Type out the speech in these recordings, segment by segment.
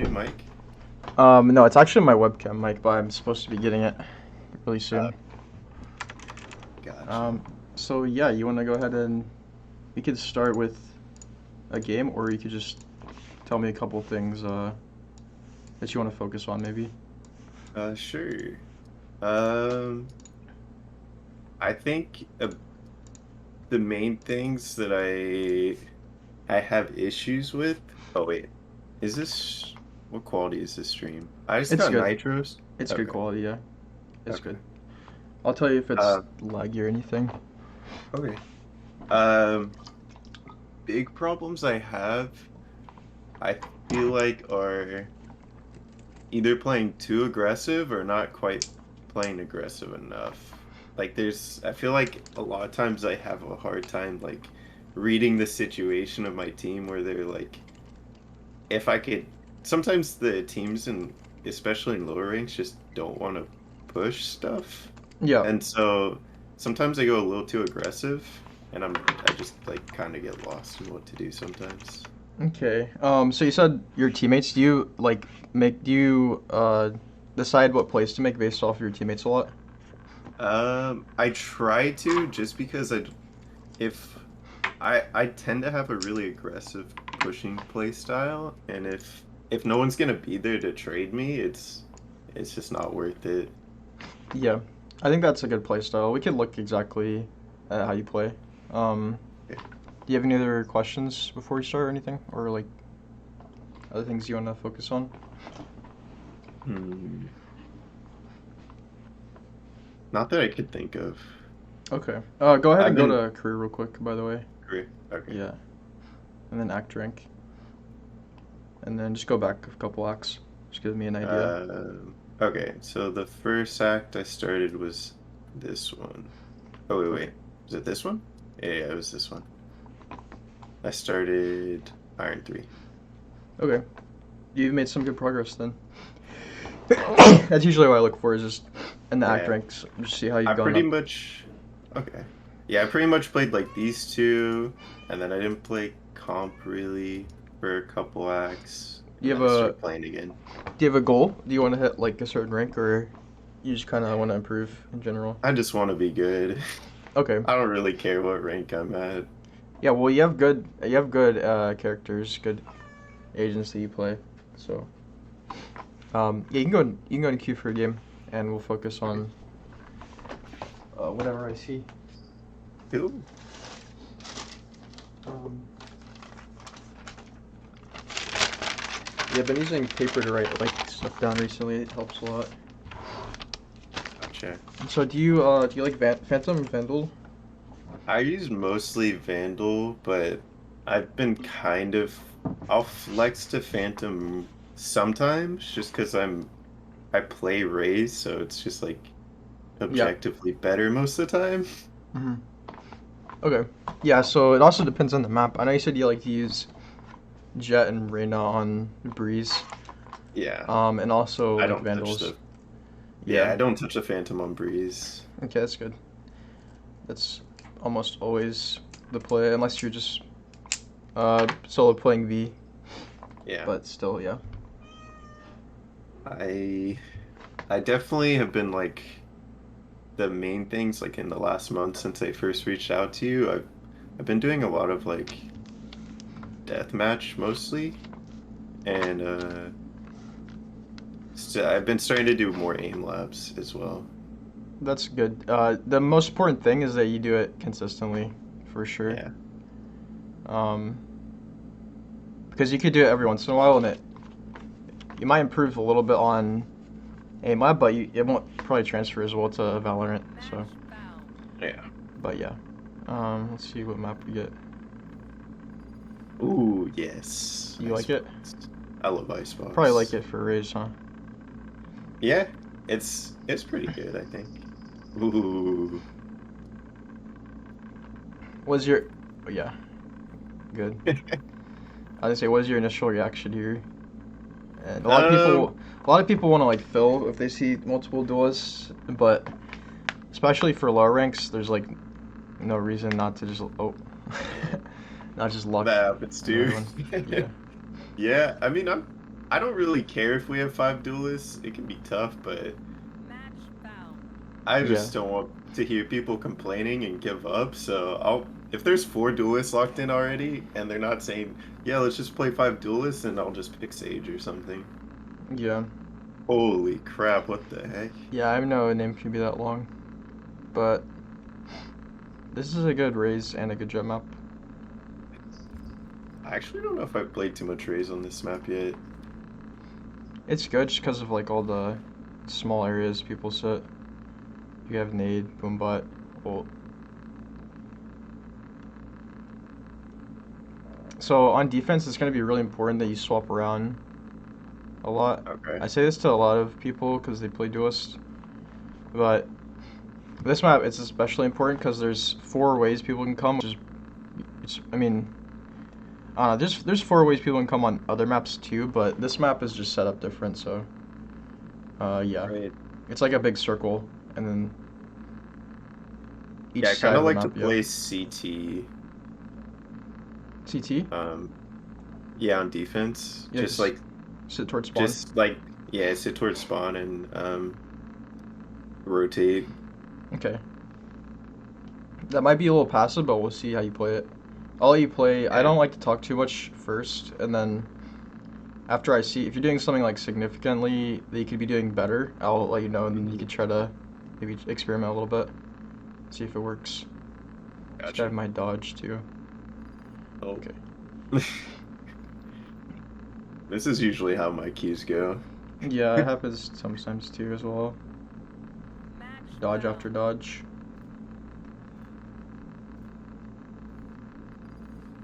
new mic? No, it's actually my webcam mic, but I'm supposed to be getting it really Uh, soon. gotcha. Um, so yeah, you want to go ahead and we could start with a game, or you could just tell me a couple things that you want to focus on, maybe. Sure. Um, I think the main things that I have issues with. Oh wait, is this what quality is this stream? I just It's got good. nitros. It's good Okay. quality, yeah. It's Okay. good. I'll tell you if it's Uh, laggy or anything. okay. Um, big problems I have, I feel like are either playing too aggressive or not quite playing aggressive enough. I feel like a lot of times I have a hard time like reading the situation of my team where they're like, if I could, sometimes the teams and especially in lower ranks just don't want to push stuff. Yeah. And so sometimes I go a little too aggressive and I just like kind of get lost in what to do sometimes. Okay. So you said your teammates. Do you do you decide what plays to make based off your teammates a lot? I try to just because if I tend to have a really aggressive pushing play style, and if no one's gonna be there to trade me, it's just not worth it. Yeah, I think that's a good play style. We could look exactly at how you play. Um, Okay. do you have any other questions before we start or anything? Or like other things you want to focus on? Hmm. Not that I could think of. Okay. Go ahead I've and go been to career real quick, by the way. great. Okay. Yeah. And then act rank. And then just go back a couple acts. Just give me an idea. Okay. So the first act I started was this one. Oh wait, Okay. wait. Was it this one? Yeah, it was this one. I started Iron 3. Okay. You've made some good progress then. That's usually what I look for is just in the act Yeah. ranks, just see how I you've gone pretty up. much okay. Yeah, I pretty much played like these two, and then I didn't play comp really for a couple acts, Do and you then have I a started playing again. do you have a goal? Do you want to hit like a certain rank, or you just kind of want to improve in general? I just want to be good. Okay. I don't really care what rank I'm at. Yeah, well, you have good characters, good agents that you play. So, yeah, you can go in queue for a game, and we'll focus Okay. on whatever I see. Cool. Um, yeah, I've been using paper to write like stuff down recently. It helps a lot. Gotcha. So, do you like Phantom Vandal? I use mostly Vandal, but I've been I'll flex to Phantom sometimes just because I play Raze, so it's just like Yeah. objectively better most of the time. Hmm. Okay. Yeah. So it also depends on the map. I know you said you like to use Jett and Reyna on Breeze. Yeah, And also I like don't touch Vandals. the Yeah. I don't touch the Phantom on Breeze. Okay, that's good. That's almost always the play, unless you're just solo playing V. Yeah, But still, yeah. I I definitely have been like the main things like in the last month since I first reached out to you. I've been doing a lot of like deathmatch mostly, and I've been starting to do more aim labs as well. That's good. The most important thing is that you do it consistently, for sure. Yeah, Um, because you could do it every once in a while, and you might improve a little bit on aim lab, but it won't probably transfer as well to Valorant. So, yeah. but yeah. Let's see what map we get. Ooh, yes. You like it? Icebox. I love Probably like Icebox. it for Raze, huh? Yeah, it's pretty good, I think. Ooh. Was your, oh, yeah, good. I was gonna say, what was your initial reaction here? And Um, a lot of people want to like fill if they see multiple duelists, but especially for lower ranks, there's like no reason not to just yeah, not just luck that happens too. another one. Yeah. Yeah, I mean, I don't really care if we have 5 duelists. It can be tough, but I Yeah. just don't want to hear people complaining and give up. So if there's 4 duelists locked in already, and they're not saying, yeah, let's just play 5 duelists, and I'll just pick Sage or something. Yeah. Holy crap! What the heck? Yeah, I know a name can be that long, but this is a good Raze and a good jett map. I actually don't know if I've played too much Raze on this map yet. It's good just because of like all the small areas people sit. You have Nade, Boombot, ult. So on defense, it's going to be really important that you swap around a lot. Okay. I say this to a lot of people because they play Duelist, but this map it's especially important because there's 4 ways people can come. I mean, there's 4 ways people can come on other maps too, but this map is just set up different. So, yeah, Right. it's like a big circle, and then each Yeah, I side kind of of the like to map. play CT. CT. Yeah, on defense, Yeah, just like sit towards spawn. yeah, sit towards spawn and rotate. Okay. That might be a little passive, but we'll see how you play it. I'll let you play. I Yeah. don't like to talk too much first, and then after I see if you're doing something like significantly that you could be doing better, I'll let you know, and then you could try to maybe experiment a little bit, see if it works. This guy Gotcha. might dodge too. Oh. Okay. This is usually how my keys go. Yeah, it happens sometimes too as well. Dodge after dodge.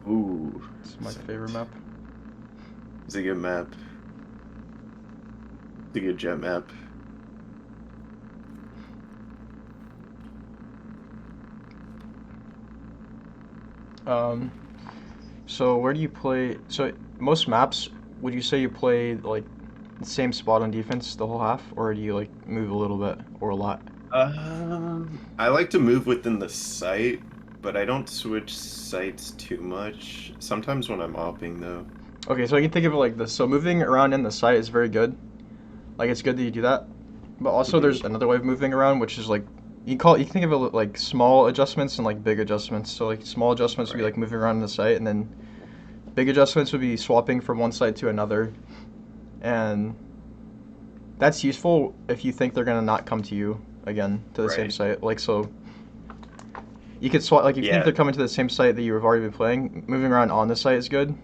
Ooh. It's my favorite map. It's a good map. It's a good jett map. So where do you play? So most maps, would you say you play like the same spot on defense the whole half, or do you like move a little bit or a lot? I like to move within the site, but I don't switch sites too much. Sometimes when I'm opping, though. Okay, so I can think of it like this. So moving around in the site is very good. Like it's good that you do that. But also there's another way of moving around, which is like you can think of it like small adjustments and like big adjustments. So like small adjustments would be Right. like moving around in the site, and then big adjustments would be swapping from one site to another. And that's useful if you think they're gonna not come to you again to the same Right. site. Like so you could swap like if you think Yeah. they're coming to the same site that you've already been playing, moving around on the site is good.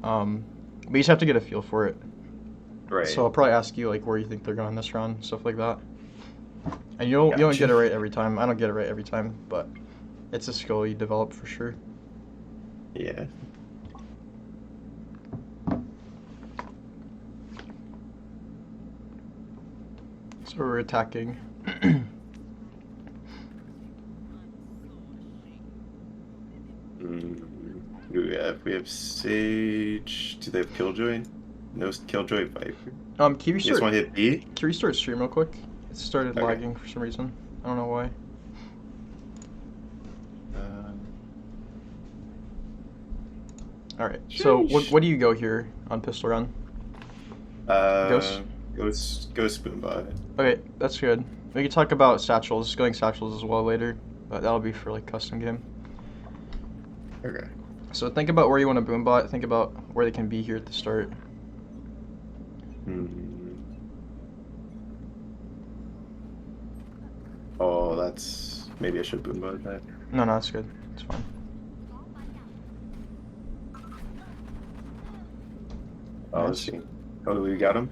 But you just have to get a feel for it. Right. So I'll probably ask you like where you think they're going this round, stuff like that. And you don't get it Gotcha. right every time. I don't get it right every time, but it's a skill you develop for sure. Yeah. So we're attacking. Who we have Sage. Do they have Killjoy? No Killjoy Viper. Can you You just restart? want to hit B? Can you restart stream real quick? It started Okay. lagging for some reason. I don't know why. All right. So what do you go here on pistol run? Ghost? Ghost Boombot. Okay, that's good. We can talk about satchels, going satchels as well later, but that'll be for like custom game. Okay. So think about where you want to boombot. Think about where they can be here at the start. Oh, that's maybe I should Boombot that. No, that's good. It's fine. Oh, let's see. Oh, we got him.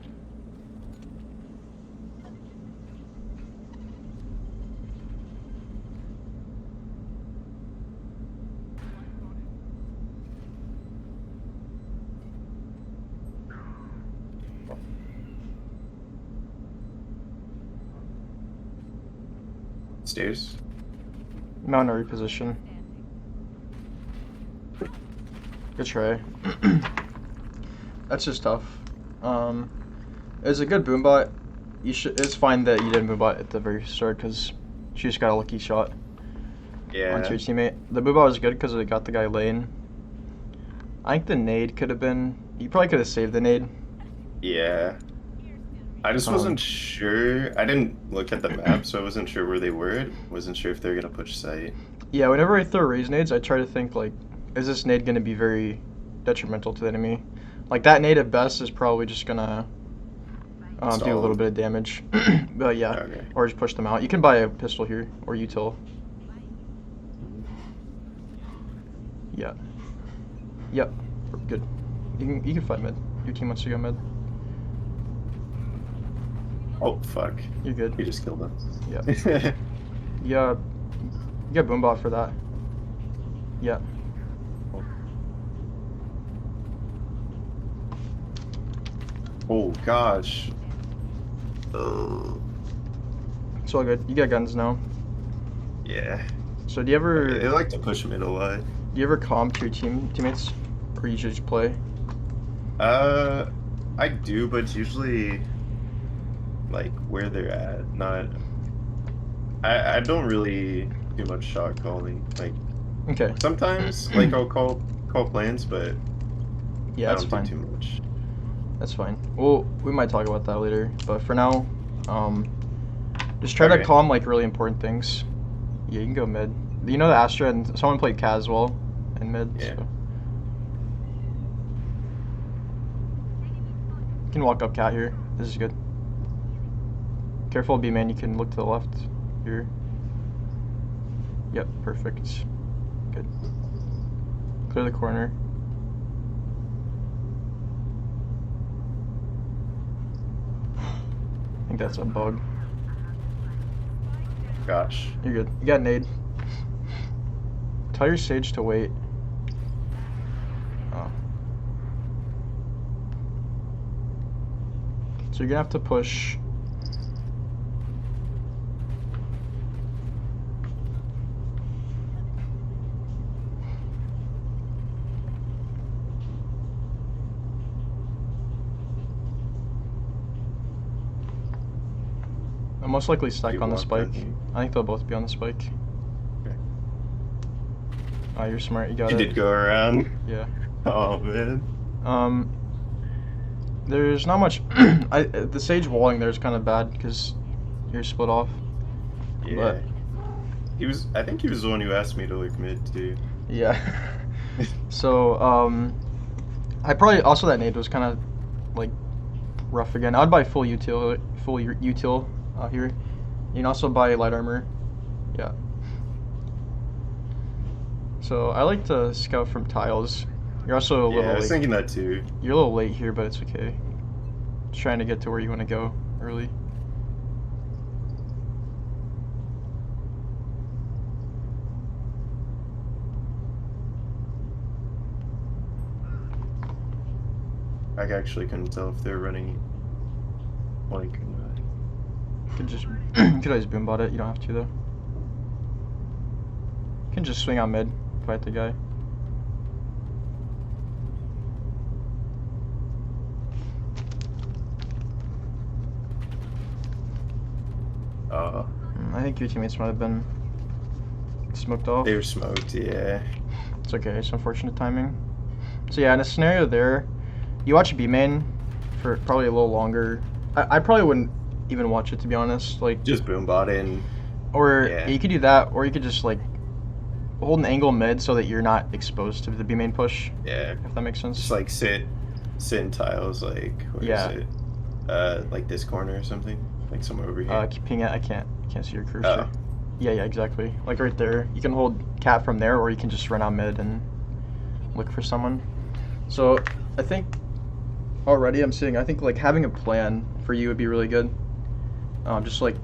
Stairs. Mount or reposition. Good try. That's just tough. It's a good boombot. It's fine that you didn't boombot at the very start because she just got a lucky shot Yeah. onto your teammate. The boombot was good because it got the guy lane. I think the nade could have been. You probably could have saved the nade. Yeah. I just wasn't sure. I didn't look at the map, so I wasn't sure where they were. Wasn't sure if they're gonna push site. Yeah, whenever I throw Raze nades, I try to think like, is this nade gonna be very detrimental to the enemy? Like that nade at best is probably just gonna do a Stall little them. bit of damage. But yeah, Okay. or just push them out. You can buy a pistol here or util. Yeah. Yep. Good. You can fight mid. Your team wants to go mid. Oh fuck! You're good. You just killed them. Yeah. Yeah. You got Boombot for that. Yeah. Oh gosh. It's all good. You got guns now. Yeah. So do you ever They like to push mid a lot. do you ever comp to your teammates, or you just play? I do, but it's usually like where they're at. Not. I don't really do much shot calling. Like Okay. sometimes, like I'll call plans, but Yeah, I that's don't fine. do too much. That's fine. Well, we might talk about that later, but for now, just try to Okay. call them like really important things. Yeah, you can go mid. You know the Astra, and someone played Kaz as well in mid. Yeah. So. You can walk up cat here. This is good. Careful, B man. You can look to the left here. Yep, perfect. Good. Clear the corner. I think that's a bug. Gosh. You're good. You got nade. Tell your sage to wait. Oh. So you're gonna have to push. I'm most likely stuck You on the walk spike. that. I think they'll both be on the spike. Okay. Oh, you're smart. You got You it. did go around. Yeah. Oh man. There's not much. The sage walling there is kind of bad because you're split off. Yeah. But He was. I think he was the one who asked me to look mid too. yeah. So I probably also that nade was kind of like rough again. I'd buy full util here. You can also buy light armor. Yeah. So I like to scout from tiles. You're also a Yeah, little I was late. thinking that too. You're a little late here, but it's okay. Just trying to get to where you want to go early. I actually couldn't tell if they're running blank or not. You can just you could always boombot it. You don't have to though. You can just swing on mid, fight the guy. I think your teammates might have been smoked off. They were smoked. Yeah. It's okay. It's unfortunate timing. So yeah, in a scenario there, you watch B main for probably a little longer. I probably wouldn't even watch it to be honest. Like, Just boombot in. or Yeah. you could do that, or you could just like hold an angle mid so that you're not exposed to the B main push. Yeah. If that makes sense. Just like sit in tiles. Like where Yeah. is it? Like this corner or something. Like somewhere over here. Keep ping it. I can't see your cursor. Oh. Yeah, exactly. Like right there. You can hold cat from there, or you can just run out mid and look for someone. So I think already I'm seeing. I think like having a plan for you would be really good. Just like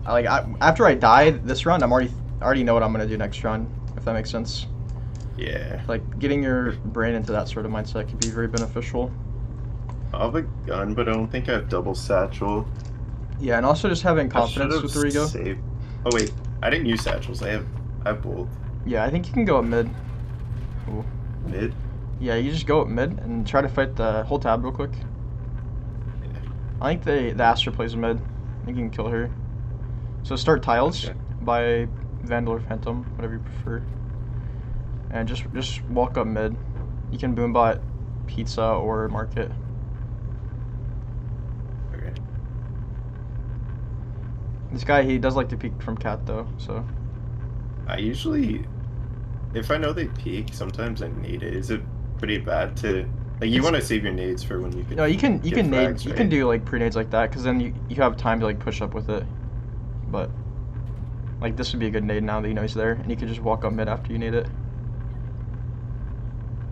after I die this round, I already know what I'm gonna do next round. If that makes sense. Yeah. Like getting your brain into that sort of mindset could be very beneficial. I have a gun, but I don't think I have double satchel. Yeah, and also just having I confidence should've with where you go. saved- Oh wait, I didn't use satchels. I have both. Yeah, I think you can go up mid. Ooh. Mid. Yeah, you just go up mid and try to fight the whole tab real quick. Yeah. I think the Astra plays mid. I think you can kill her. So start tiles Okay. by Vandal or Phantom, whatever you prefer. And just walk up mid. You can boombot pizza or market. This guy, he does like to peek from cat though, so. I usually, if I know they peek, sometimes I need it. Is it pretty bad to, like, you want to save your nades for when you can? No, you can get nade, frags, you right? can do like pre-nades like that, because then you have time to like push up with it. But like this would be a good nade now that you know he's there, and you can just walk up mid after you nade it.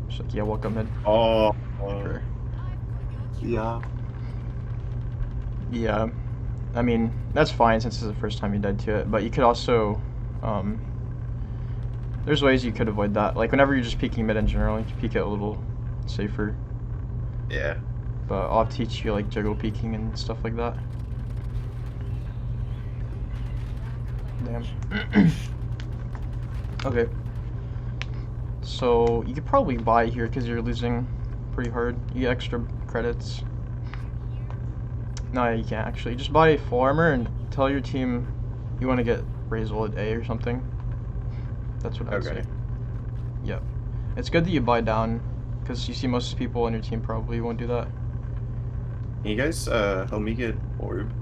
Just like, yeah, walk up mid. Oh, Sure. yeah. Yeah, I mean that's fine since it's the first time you died to it. But you could also, there's ways you could avoid that. Like whenever you're just peeking mid in general, you can peek it a little safer. Yeah. But I'll teach you like jiggle peeking and stuff like that. Damn. Okay. So you could probably buy here because you're losing pretty hard. You get extra credits. No, you can't actually. Just buy full armor and tell your team you want to get Raze vod A or something. That's what I would say. Yep. It's good that you buy down because you see most people on your team probably won't do that. Can you guys help me get orb?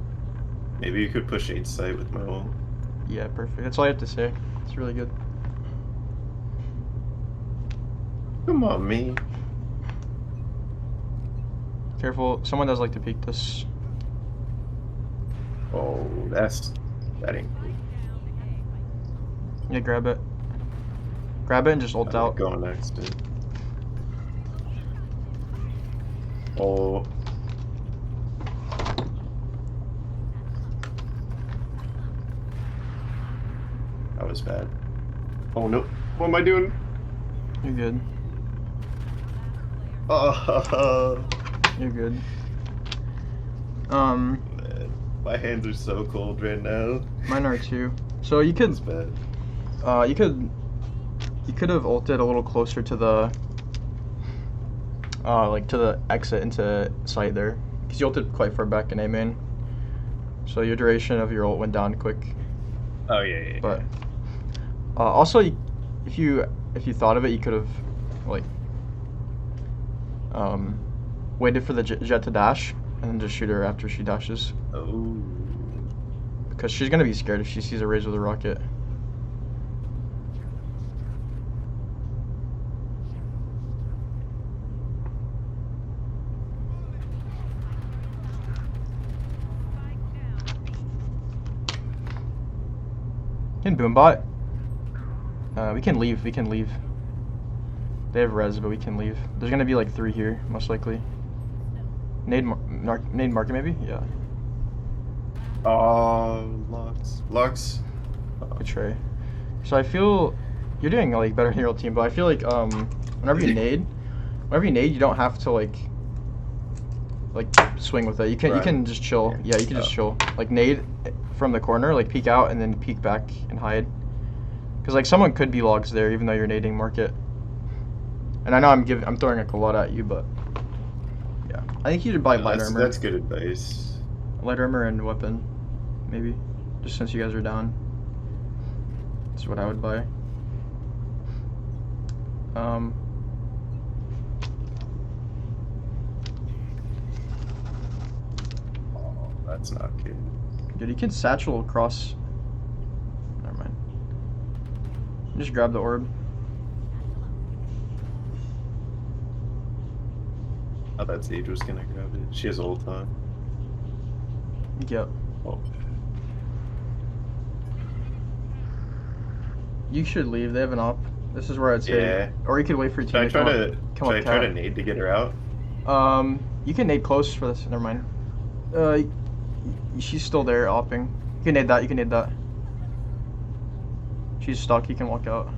Maybe you could push 8 site with my ult. Yeah, perfect. That's all I have to say. It's really good. Come on, me. Careful. Someone does like to peek this. Oh, that ain't cool. Yeah, grab it. Grab it and just ult I'm out. going next. Dude. Oh. That was bad. Oh no. What am I doing? You're good. Oh, You're good. man. My hands are so cold right now. Mine are too. So you could, It's bad. you could have ulted a little closer to the, like to the exit into site there, because you ulted quite far back in A main. So your duration of your ult went down quick. Oh yeah. But also, if you thought of it, you could have like waited for the Jett to dash and then just shoot her after she dashes, Oh. because she's gonna be scared if she sees a Raze with a rocket. In Boombot, we can leave. We can leave. They have res, but we can leave. There's gonna be like 3 here, most likely. Nade market maybe? Yeah. Lux. Betray. So I feel you're doing like better than your old team, but I feel like whenever you nade, you don't have to like swing with it. You can just chill. Yeah, you can just chill. Like nade from the corner, like peek out and then peek back and hide. Because like someone could be logs there, even though you're nading market. And I know I'm throwing a lot at you, but yeah, I think you should buy light armor. That's good advice. Light armor and weapon, maybe. Just since you guys are down, that's what I would buy. Oh, That's not good. Dude, you can satchel across. Never mind. Just grab the orb. Oh, that Sage was gonna grab it. She has ult on. Yep. Oh. You should leave. They have an op. This is where I'd say. Yeah. Or you could wait for your team Should I come up try to cat. nade to get her out? You can nade close for this. Never mind. She's still there, opping. You can nade that. You can nade that. She's stuck. You can walk out.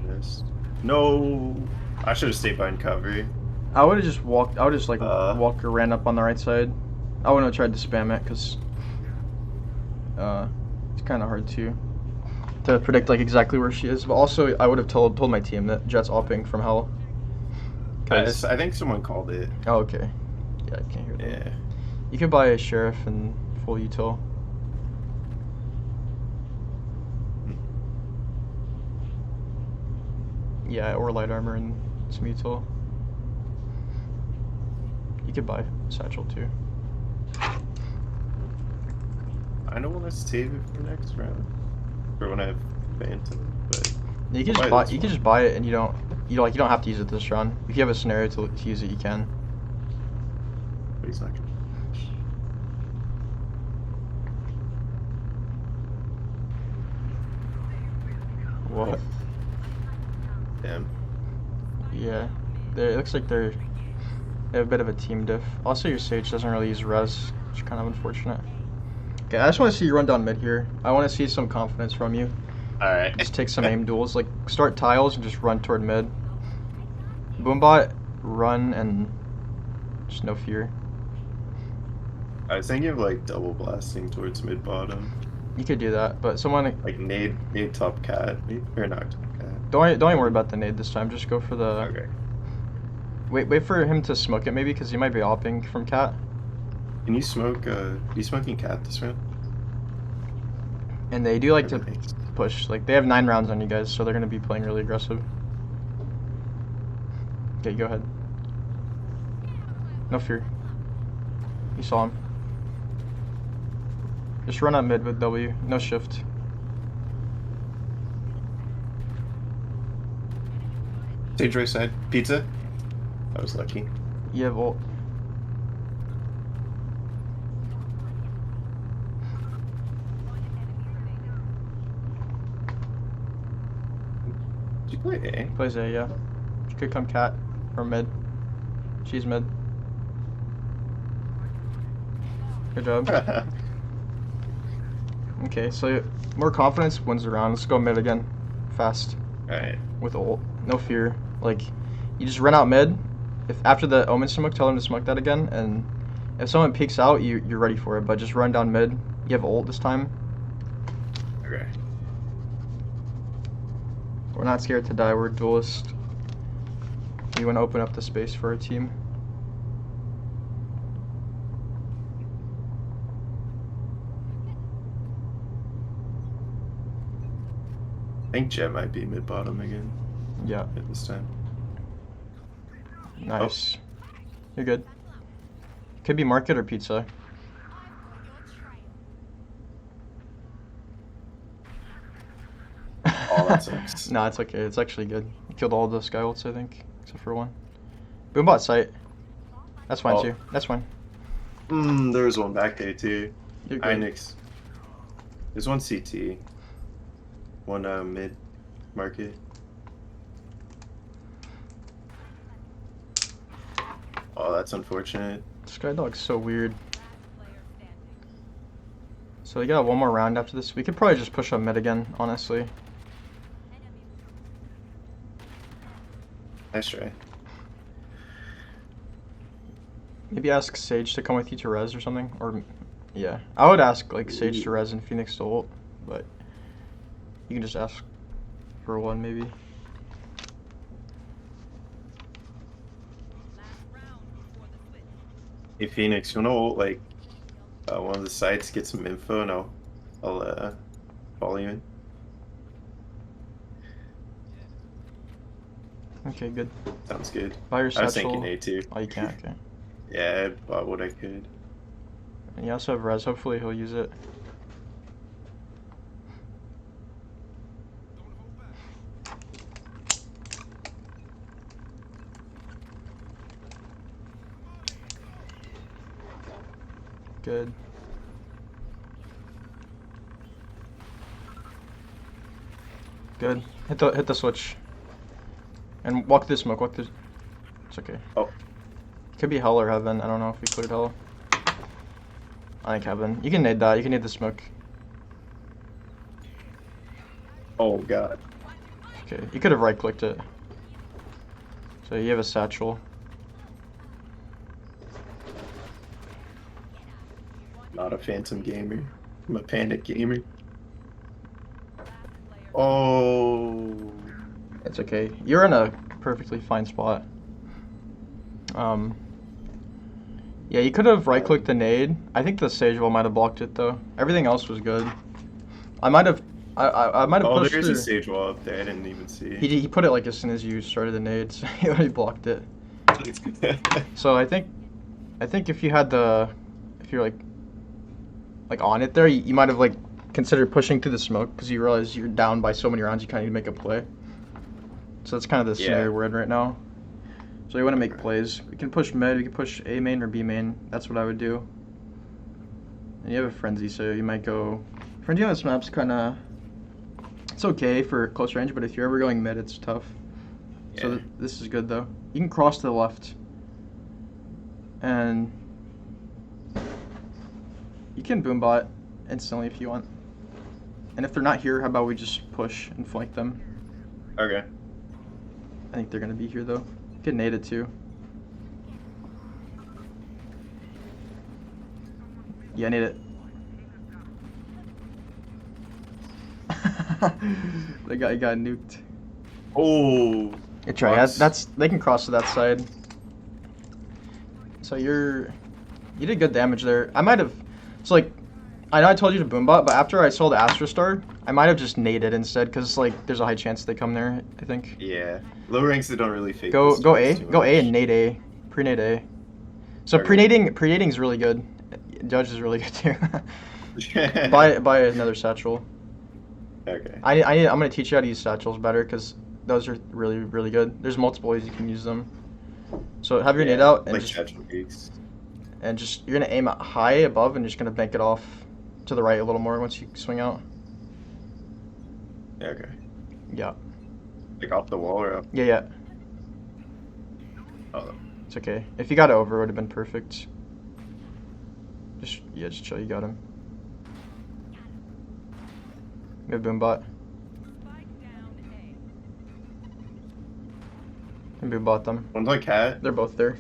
Yes. No. I should have stayed behind cover. I would have just walked. I would just like walk or ran up on the right side. I wouldn't have tried to spam it because it's kind of hard to predict like exactly where she is. But also, I would have told my team that Jett's opping from hell. I think someone called it. Oh, okay. Yeah, I can't hear that. Yeah. You can buy a sheriff and full util. Yeah, or light armor and some util. You could buy satchel too. I don't want to save it for next round. For when I have Phantom, but You can just buy. You can just buy it, and you don't have to use it this round. If you have a scenario to use it, you can. But he's not gonna. What? Damn. Yeah. It looks like they have a bit of a team diff. Also, your Sage doesn't really use res, which is kind of unfortunate. Okay, I just want to see you run down mid here. I want to see some confidence from you. Alright. Just take some aim duels. Like, start tiles and just run toward mid. Boombot, run, and just no fear. I was thinking of like double blasting towards mid bottom. You could do that, but someone... Like nade top cat. Or not top cat. Don't even worry about the nade this time. Just go for the... Okay. Wait for him to smoke it maybe, because he might be opping from cat. Can you smoke, you smoking cat this round? And they do like to push. Like, they have 9 rounds on you guys, so they're going to be playing really aggressive. Okay, go ahead. No fear. You saw him. Just run out mid with W. No shift. Sage right side. Pizza? I was lucky. You have ult. Did you play A? Plays A, yeah. She could come cat or mid. She's mid. Good job. Okay, so more confidence wins the round. Let's go mid again. Fast. Alright. With ult. No fear. Like, you just run out mid. If after the Omen smoke, tell them to smoke that again. And if someone peeks out, you're ready for it. But just run down mid. You have ult this time. Okay. We're not scared to die. We're duelist. We want to open up the space for our team. I think Jett might be mid bottom again. Yeah. At this time. Nice. You're good. Could be market or pizza. Oh, that sucks. Nah, it's okay. It's actually good. You killed all the sky ults, I think, except for one. Boombot sight. That's fine too. That's fine. There was one back there too. You're good. Inix. There's one CT. One mid market. Oh, that's unfortunate. Sky dog's so weird. So we got one more round after this. We could probably just push up mid again, honestly. Nice try. Maybe ask Sage to come with you to res or something. Or, yeah. I would ask, like, Sage to res and Phoenix to ult. But you can just ask for one, maybe. Hey Phoenix, you wanna ult, like one of the sites, get some info, and I'll follow you in. Okay, good. Sounds good. Buy your I was satchel. thinking A too. Oh, you can't? Okay. Yeah, I bought what I could. And you also have res. Hopefully he'll use it. Good. Good. Hit the switch. And walk through the smoke. Walk through. It's okay. Oh. Could be hell or heaven. I don't know if we cleared hell. I think heaven. You can nade that. You can nade the smoke. Oh god. Okay. You could have right clicked it. So you have a satchel. Not a phantom gamer. I'm a panic gamer. Oh. It's okay. You're in a perfectly fine spot. Yeah, you could have right-clicked the nade. I think the Sage wall might have blocked it though. Everything else was good. I might have Oh, pushed there's through. a sage wall up there. I didn't even see. He put it like as soon as you started the nade, so he already blocked it. So I think I think if you're like on it there, you might have like considered pushing through the smoke because you realize you're down by so many rounds. You kind of need to make a play. So that's kind of the scenario we're in right now. So you want to make plays. We can push mid. We can push A main or B main. That's what I would do. And you have a frenzy, so you might go. Frenzy on this map's kind of. It's okay for close range, but if you're ever going mid, it's tough. Yeah. So this is good though. You can cross to the left. And you can boombot instantly if you want. And if they're not here, how about we just push and flank them? Okay. I think they're gonna be here though. You can nade it too. Yeah, nade it. The guy got nuked. Oh. Good try. Box. That's they can cross to that side. So you did good damage there. I might have. So like, I know I told you to boombot, but after I saw the Astra Star, I might have just naded instead because like there's a high chance they come there. I think. Yeah. Low ranks they don't really fake. Go this A, too go A much. and nade A, pre-nade A. So Okay. pre-nading is really good. Judge is really good too. buy another satchel. Okay. I'm gonna teach you how to use satchels better because those are really good. There's multiple ways you can use them. So have your nade out and like just Jiggle-Peeks. you're gonna aim high above and you're just gonna bank it off to the right a little more once you swing out. Yeah, okay. Yeah. Like off the wall or up? Yeah. Oh. It's okay. If you got it over, it would have been perfect. Just chill. You got him. Good boombot. And boombot them. One's on cat. They're both there.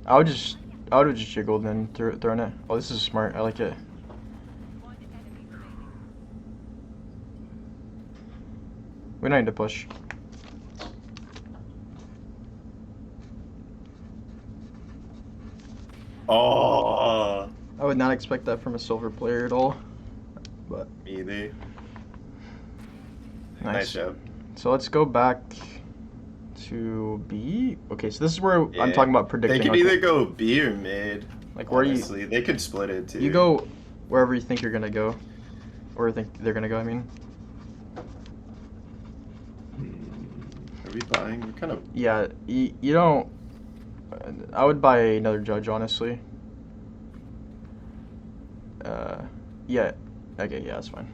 I would have just jiggled and then thrown it. Oh, this is smart. I like it. We don't need to push. Oh. I would not expect that from a silver player at all. But Me either. nice. Nice job. So let's go back to B. Okay, so this is where I'm Yeah. talking about predicting. They could like, either go B or mid. like where Honestly, they could split it too. you go wherever you think you're gonna go, or think they're gonna go. I mean, Are we buying? We're kind of. yeah, you don't. I would buy another judge, honestly. Yeah. Okay, yeah, that's fine.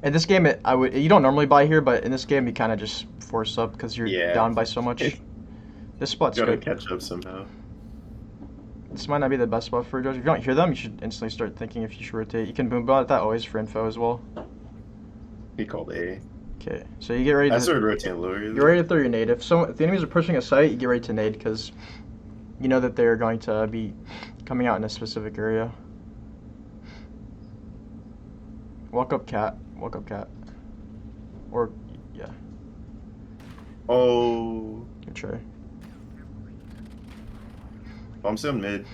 In this game, you don't normally buy here, but in this game, you kind of just force up because you're Yeah. down by so much. This spot's Gotta good. catch up somehow. This might not be the best spot for a judge. If you don't hear them, you should instantly start thinking if you should rotate. You can boombot that always for info as well. He called A. Okay, so you get ready I to. started rotating lower. You're ready to throw your nade. If the enemies are pushing a site, you get ready to nade because you know that they're going to be coming out in a specific area. Walk up cat. Walk up cat. Or, yeah, Oh. good try. I'm still mid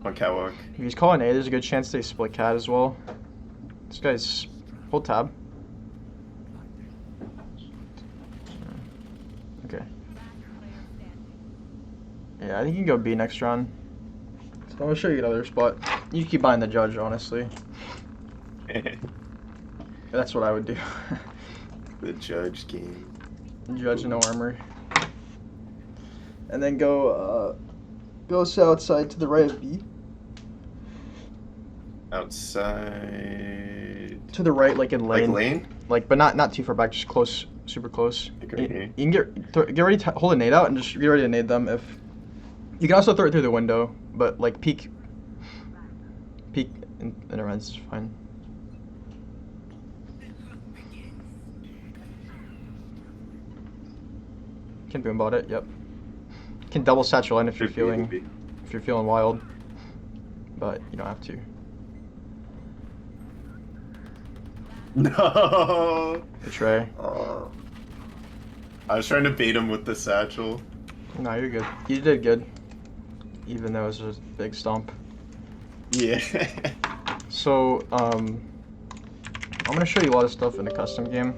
on catwalk. If he's calling A, there's a good chance they split cat as well. This guy's. Hold tab. Okay. Yeah, I think you can go B next round. So I'm gonna show you another spot. You keep buying the judge, honestly. That's what I would do. The judge game. Judge no armor. And then go south side to the right of B. Outside. To the right, like in lane. Like lane? Like, but not too far back, just close, super close. Okay, You, okay. you can get ready to hold a nade out and just get ready to nade them. If you can also throw it through the window, but like peek, and never mind, it's fine. Can boombot it, yep. Can double satchel in if you're feeling wild, but you don't have to. No. Good try. Oh. I was trying to bait him with the satchel. No, you're good. You did good, even though it was a big stomp. Yeah. So, I'm gonna show you a lot of stuff in the custom game.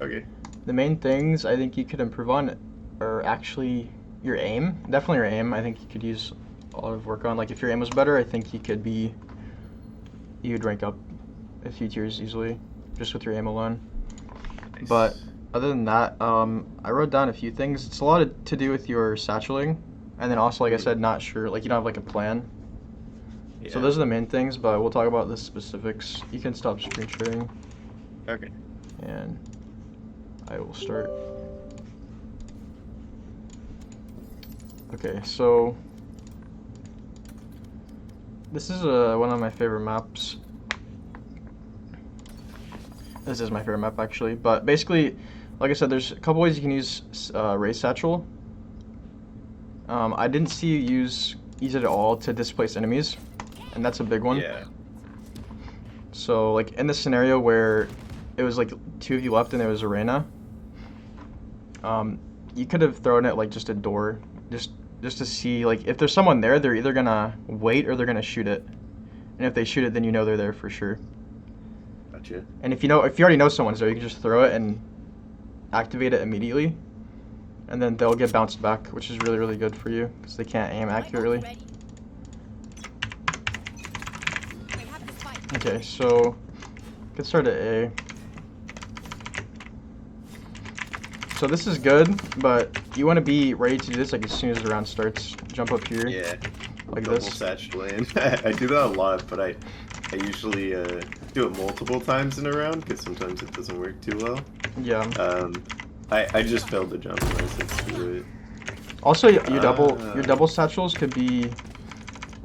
Okay. The main things I think you could improve on are actually your aim. Definitely your aim. I think you could use a lot of work on. Like if your aim was better, I think you'd rank up a few tiers easily, just with your aim alone. Nice. But other than that, I wrote down a few things. It's a lot to do with your satcheling, and then also, like I said, not sure. Like you don't have like a plan. Yeah. So those are the main things, but we'll talk about the specifics. You can stop screen sharing. Okay. And I will start. Okay, so this is one of my favorite maps. This is my favorite map actually, but basically, like I said, there's a couple ways you can use Raze Satchel. I didn't see you use it at all to displace enemies, and that's a big one. Yeah. So like in the scenario where it was like 2 of you left and there was arena, you could have thrown it like just a door, just to see like if there's someone there, they're either gonna wait or they're gonna shoot it, and if they shoot it, then you know they're there for sure. Gotcha. And if you already know someone's there, you can just throw it and activate it immediately, and then they'll get bounced back, which is really good for you because they can't aim accurately. Okay, so get started at A. So this is good, but you want to be ready to do this like as soon as the round starts. Jump up here. Yeah. Like Double this. satchel in. I do that a lot, but I usually do it multiple times in a round because sometimes it doesn't work too well. Yeah. I just failed the jump and I said screw it. Also, your double satchels could be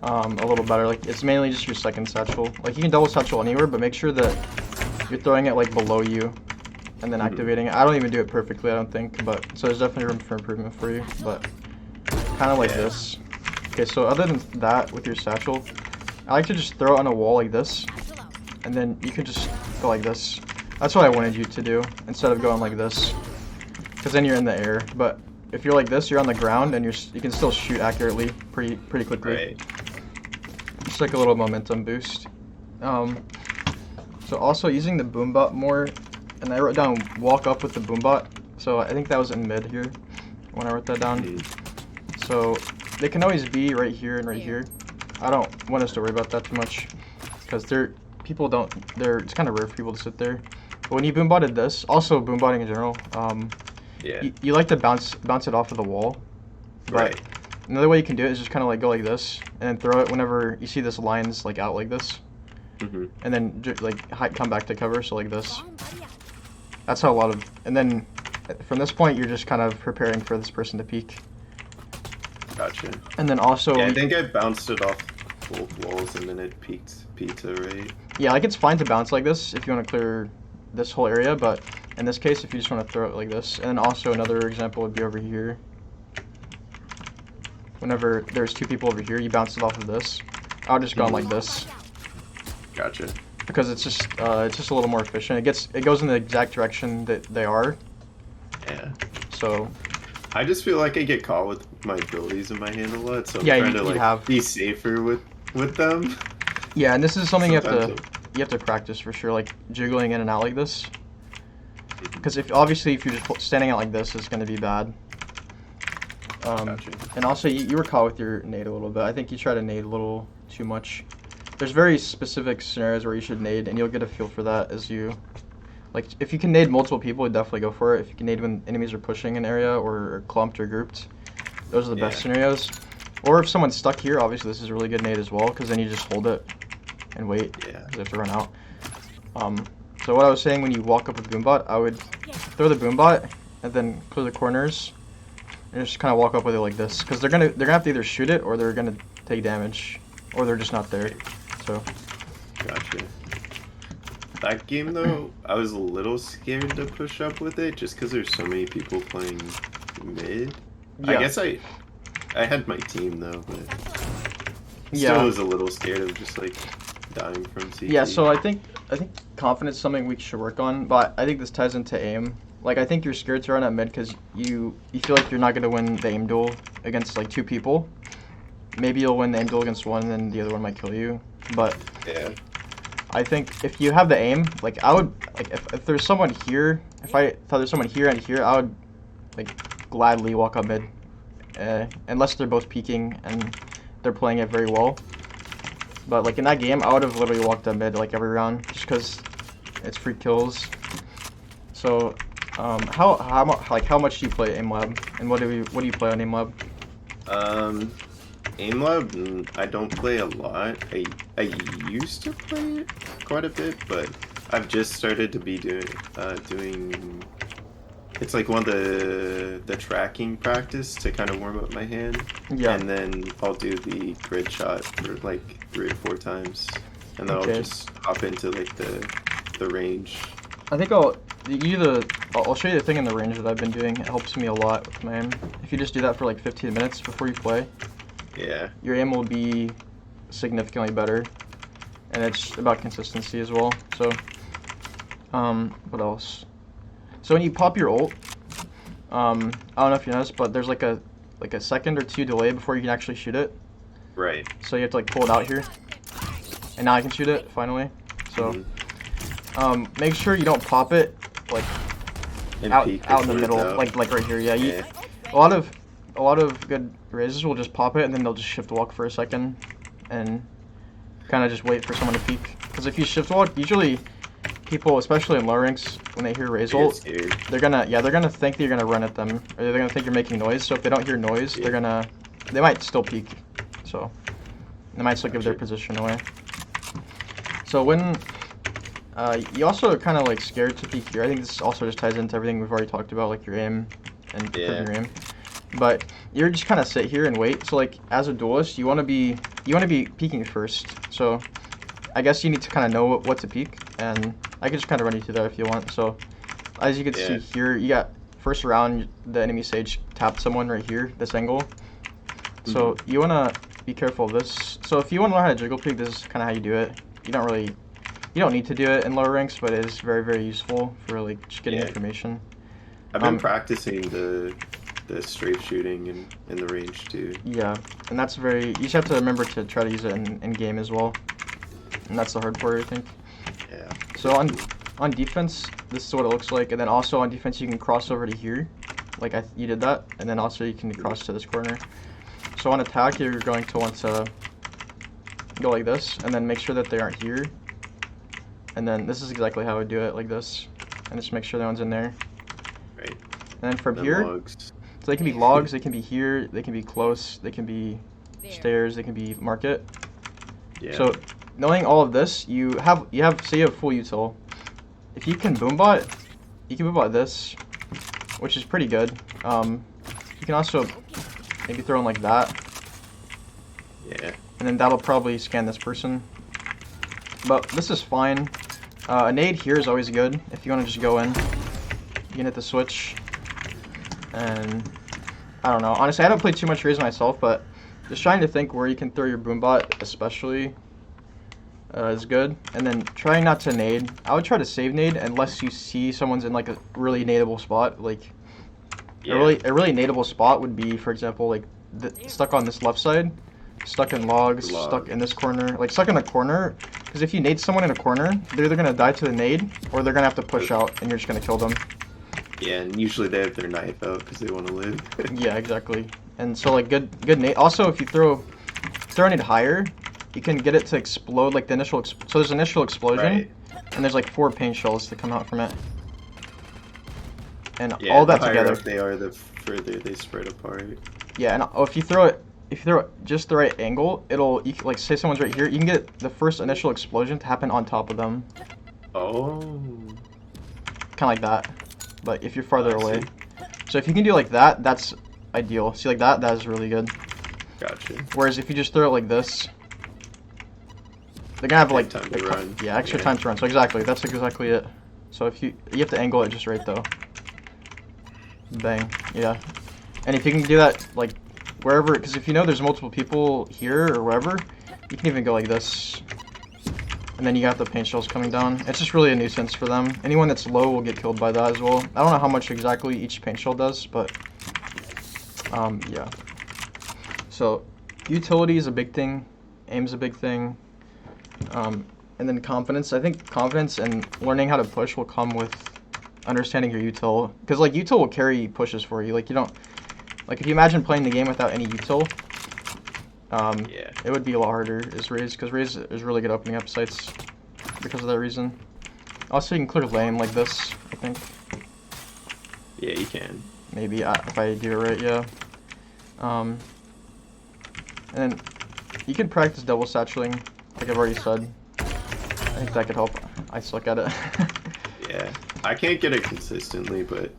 a little better. Like it's mainly just your second satchel. Like you can double satchel anywhere, but make sure that you're throwing it like below you and then activating it. I don't even do it perfectly, I don't think, but so there's definitely room for improvement for you. But kind of like this. Okay, so other than that, with your satchel, I like to just throw it on a wall like this, and then you can just go like this. That's what I wanted you to do instead of going like this, because then you're in the air. But if you're like this, you're on the ground and you can still shoot accurately pretty quickly. Right. It's like a little momentum boost. So also using the Boombot more, and I wrote down walk up with the Boombot. So I think that was in mid here when I wrote that down. So they can always be right here and right here. I don't want us to worry about that too much because it's kind of rare for people to sit there. But when you Boombotted this, also Boombotting in general, you like to bounce it off of the wall. Right. Another way you can do it is just kind of like go like this and then throw it whenever you see this lines like out like this, and then like come back to cover. So like this. That's how and then from this point you're just kind of preparing for this person to peek. Gotcha. And then also, yeah, I think I bounced it off both walls and then it peeked pizza, right? Yeah, like it's fine to bounce like this if you want to clear this whole area, but in this case, if you just want to throw it like this. And then also another example would be over here. Whenever there's 2 people over here, you bounce it off of this. I'll just go on like this. Gotcha. Because it's just a little more efficient. It goes in the exact direction that they are. Yeah. So. I just feel like I get caught with my abilities in my hand a lot, so I'm yeah, trying to like be safer with them. Yeah, and this is something you have to practice for sure, like jiggling in and out like this. Because obviously if you're just standing out like this, it's going to be bad. Gotcha. And also you were caught with your nade a little bit. I think you tried to nade a little too much. There's very specific scenarios where you should nade, and you'll get a feel for that as you. Like, if you can nade multiple people, definitely go for it. If you can nade when enemies are pushing an area or clumped or grouped, those are the best scenarios. Or if someone's stuck here, obviously this is a really good nade as well, because then you just hold it and wait, because they have to run out. So what I was saying, when you walk up with Boombot, I would throw the Boombot and then clear the corners, and just kind of walk up with it like this, because they're gonna have to either shoot it or they're gonna take damage, or they're just not there. So. Gotcha. That game though, I was a little scared to push up with it just because there's so many people playing mid. Yeah. I guess I had my team though, but still was a little scared of just like dying from CT. Yeah, so I think confidence is something we should work on, but I think this ties into aim. Like I think you're scared to run at mid because you feel like you're not gonna win the aim duel against like 2 people. Maybe you'll win the aim duel against one, and then the other one might kill you. But yeah. I think if you have the aim, like I would, like if there's someone here, if I thought there's someone here and here, I would like gladly walk up mid unless they're both peeking and they're playing it very well. But like in that game, I would have literally walked up mid like every round just because it's free kills. So, how much do you play Aim Lab, and what do you play on Aim Lab? Aim Lab, I don't play a lot. I used to play it quite a bit, but I've just started to be doing. It's like one of the tracking practice to kind of warm up my hand. Yeah. And then I'll do the grid shot for like 3 or 4 times, and then I'll just hop into like the range. I think I'll show you the thing in the range that I've been doing. It helps me a lot with my aim. If you just do that for like 15 minutes before you play, yeah, your aim will be significantly better, and it's about consistency as well. So, what else? So when you pop your ult, I don't know if you noticed, but there's like a second or 2 delay before you can actually shoot it. Right. So you have to like pull it out here, and now I can shoot it finally. So, make sure you don't pop it like out in the middle, like right here. Yeah, a lot of good Razes will just pop it and then they'll just shift walk for a second, and kind of just wait for someone to peek. Because if you shift walk, usually people, especially in low ranks, when they hear Raze ult, they're gonna think that you're gonna run at them, or they're gonna think you're making noise. So if they don't hear noise, they might still peek. So they might still give their position away. So when you also are kind of like scared to peek here. I think this also just ties into everything we've already talked about, like your aim and picking your aim. But you're just kind of sit here and wait. So like as a duelist, you want to be peeking first. So I guess you need to kind of know what to peek, and I can just kind of run you through that if you want. So as you can see here, you got first round the enemy sage tapped someone right here, this angle. So you want to be careful of this. So if you want to learn how to jiggle peek, this is kind of how you do it. You don't need to do it in lower ranks, but it is very, very useful for like just getting information. I've been practicing the strafe shooting in the range too. Yeah, and that's you just have to remember to try to use it in game as well. And that's the hard part, I think. Yeah. So on defense, this is what it looks like, and then also on defense you can cross over to here, like you did that, and then also you can cross to this corner. So on attack, you're going to want to go like this, and then make sure that they aren't here. And then this is exactly how I would do it, like this, and just make sure that one's in there. Right. And then from here, logs. So they can be logs, they can be here, they can be close, they can be stairs, they can be market. Yeah. So knowing all of this, say you have full util. If you can boombot, you can boombot this, which is pretty good. You can also maybe throw in like that. Yeah. And then that'll probably scan this person. But this is fine. A nade here is always good if you want to just go in. You can hit the switch. And I don't know. Honestly, I haven't played too much Raze myself, but just trying to think where you can throw your boombot, especially, is good. And then trying not to nade. I would try to save nade unless you see someone's in like a really nadeable spot. Like a really nadeable spot would be, for example, like stuck on this left side, stuck in logs, stuck in this corner, like stuck in a corner. Because if you nade someone in a corner, they're either gonna die to the nade or they're gonna have to push out, and you're just gonna kill them. Yeah, and usually they have their knife out because they want to live. Yeah, exactly. And so like good nade. Also, if you throw it higher, you can get it to explode like the initial. So there's initial explosion, and there's like 4 paint shells that come out from it. And all that together. The higher up they are, the further they spread apart. Yeah, and if you throw it just the right angle, like say someone's right here, you can get the first initial explosion to happen on top of them. Oh. Kind of like that, but if you're farther away. So if you can do like that, that's ideal. See, like that is really good. Gotcha. Whereas if you just throw it like this, they're gonna have like time to run. Yeah, extra time to run. So that's exactly it. So if you have to angle it just right though. Bang. Yeah. And if you can do that like wherever, because if you know there's multiple people here or wherever, you can even go like this. And then you got the paint shells coming down. It's just really a nuisance for them. Anyone that's low will get killed by that as well. I don't know how much exactly each paint shell does, but yeah. So utility is a big thing. Aim's a big thing. And then confidence. I think confidence and learning how to push will come with understanding your util. Because like util will carry pushes for you. Like you don't. Like if you imagine playing the game without any util, Yeah. it would be a lot harder as Raze, because Raze is really good opening up sites because of that reason. Also, you can clear lane like this, I think. Yeah, you can. Maybe, if I do it right, yeah. And then you can practice double satcheling, like I've already said. I think that could help. I suck at it. Yeah, I can't get it consistently, but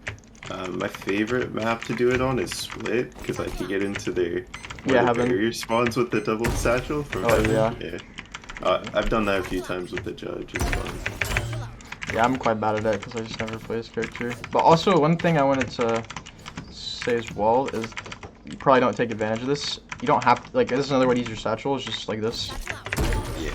my favorite map to do it on is Split, because I can get into their barrier spawns with the double satchel from heaven. Yeah. I've done that a few times with the judge. It's fun. Yeah, I'm quite bad at it because I just never play this character. But also, one thing I wanted to say as well is you probably don't take advantage of this. You don't have to, like, this is another way to use your satchel, it's just like this. Yeah.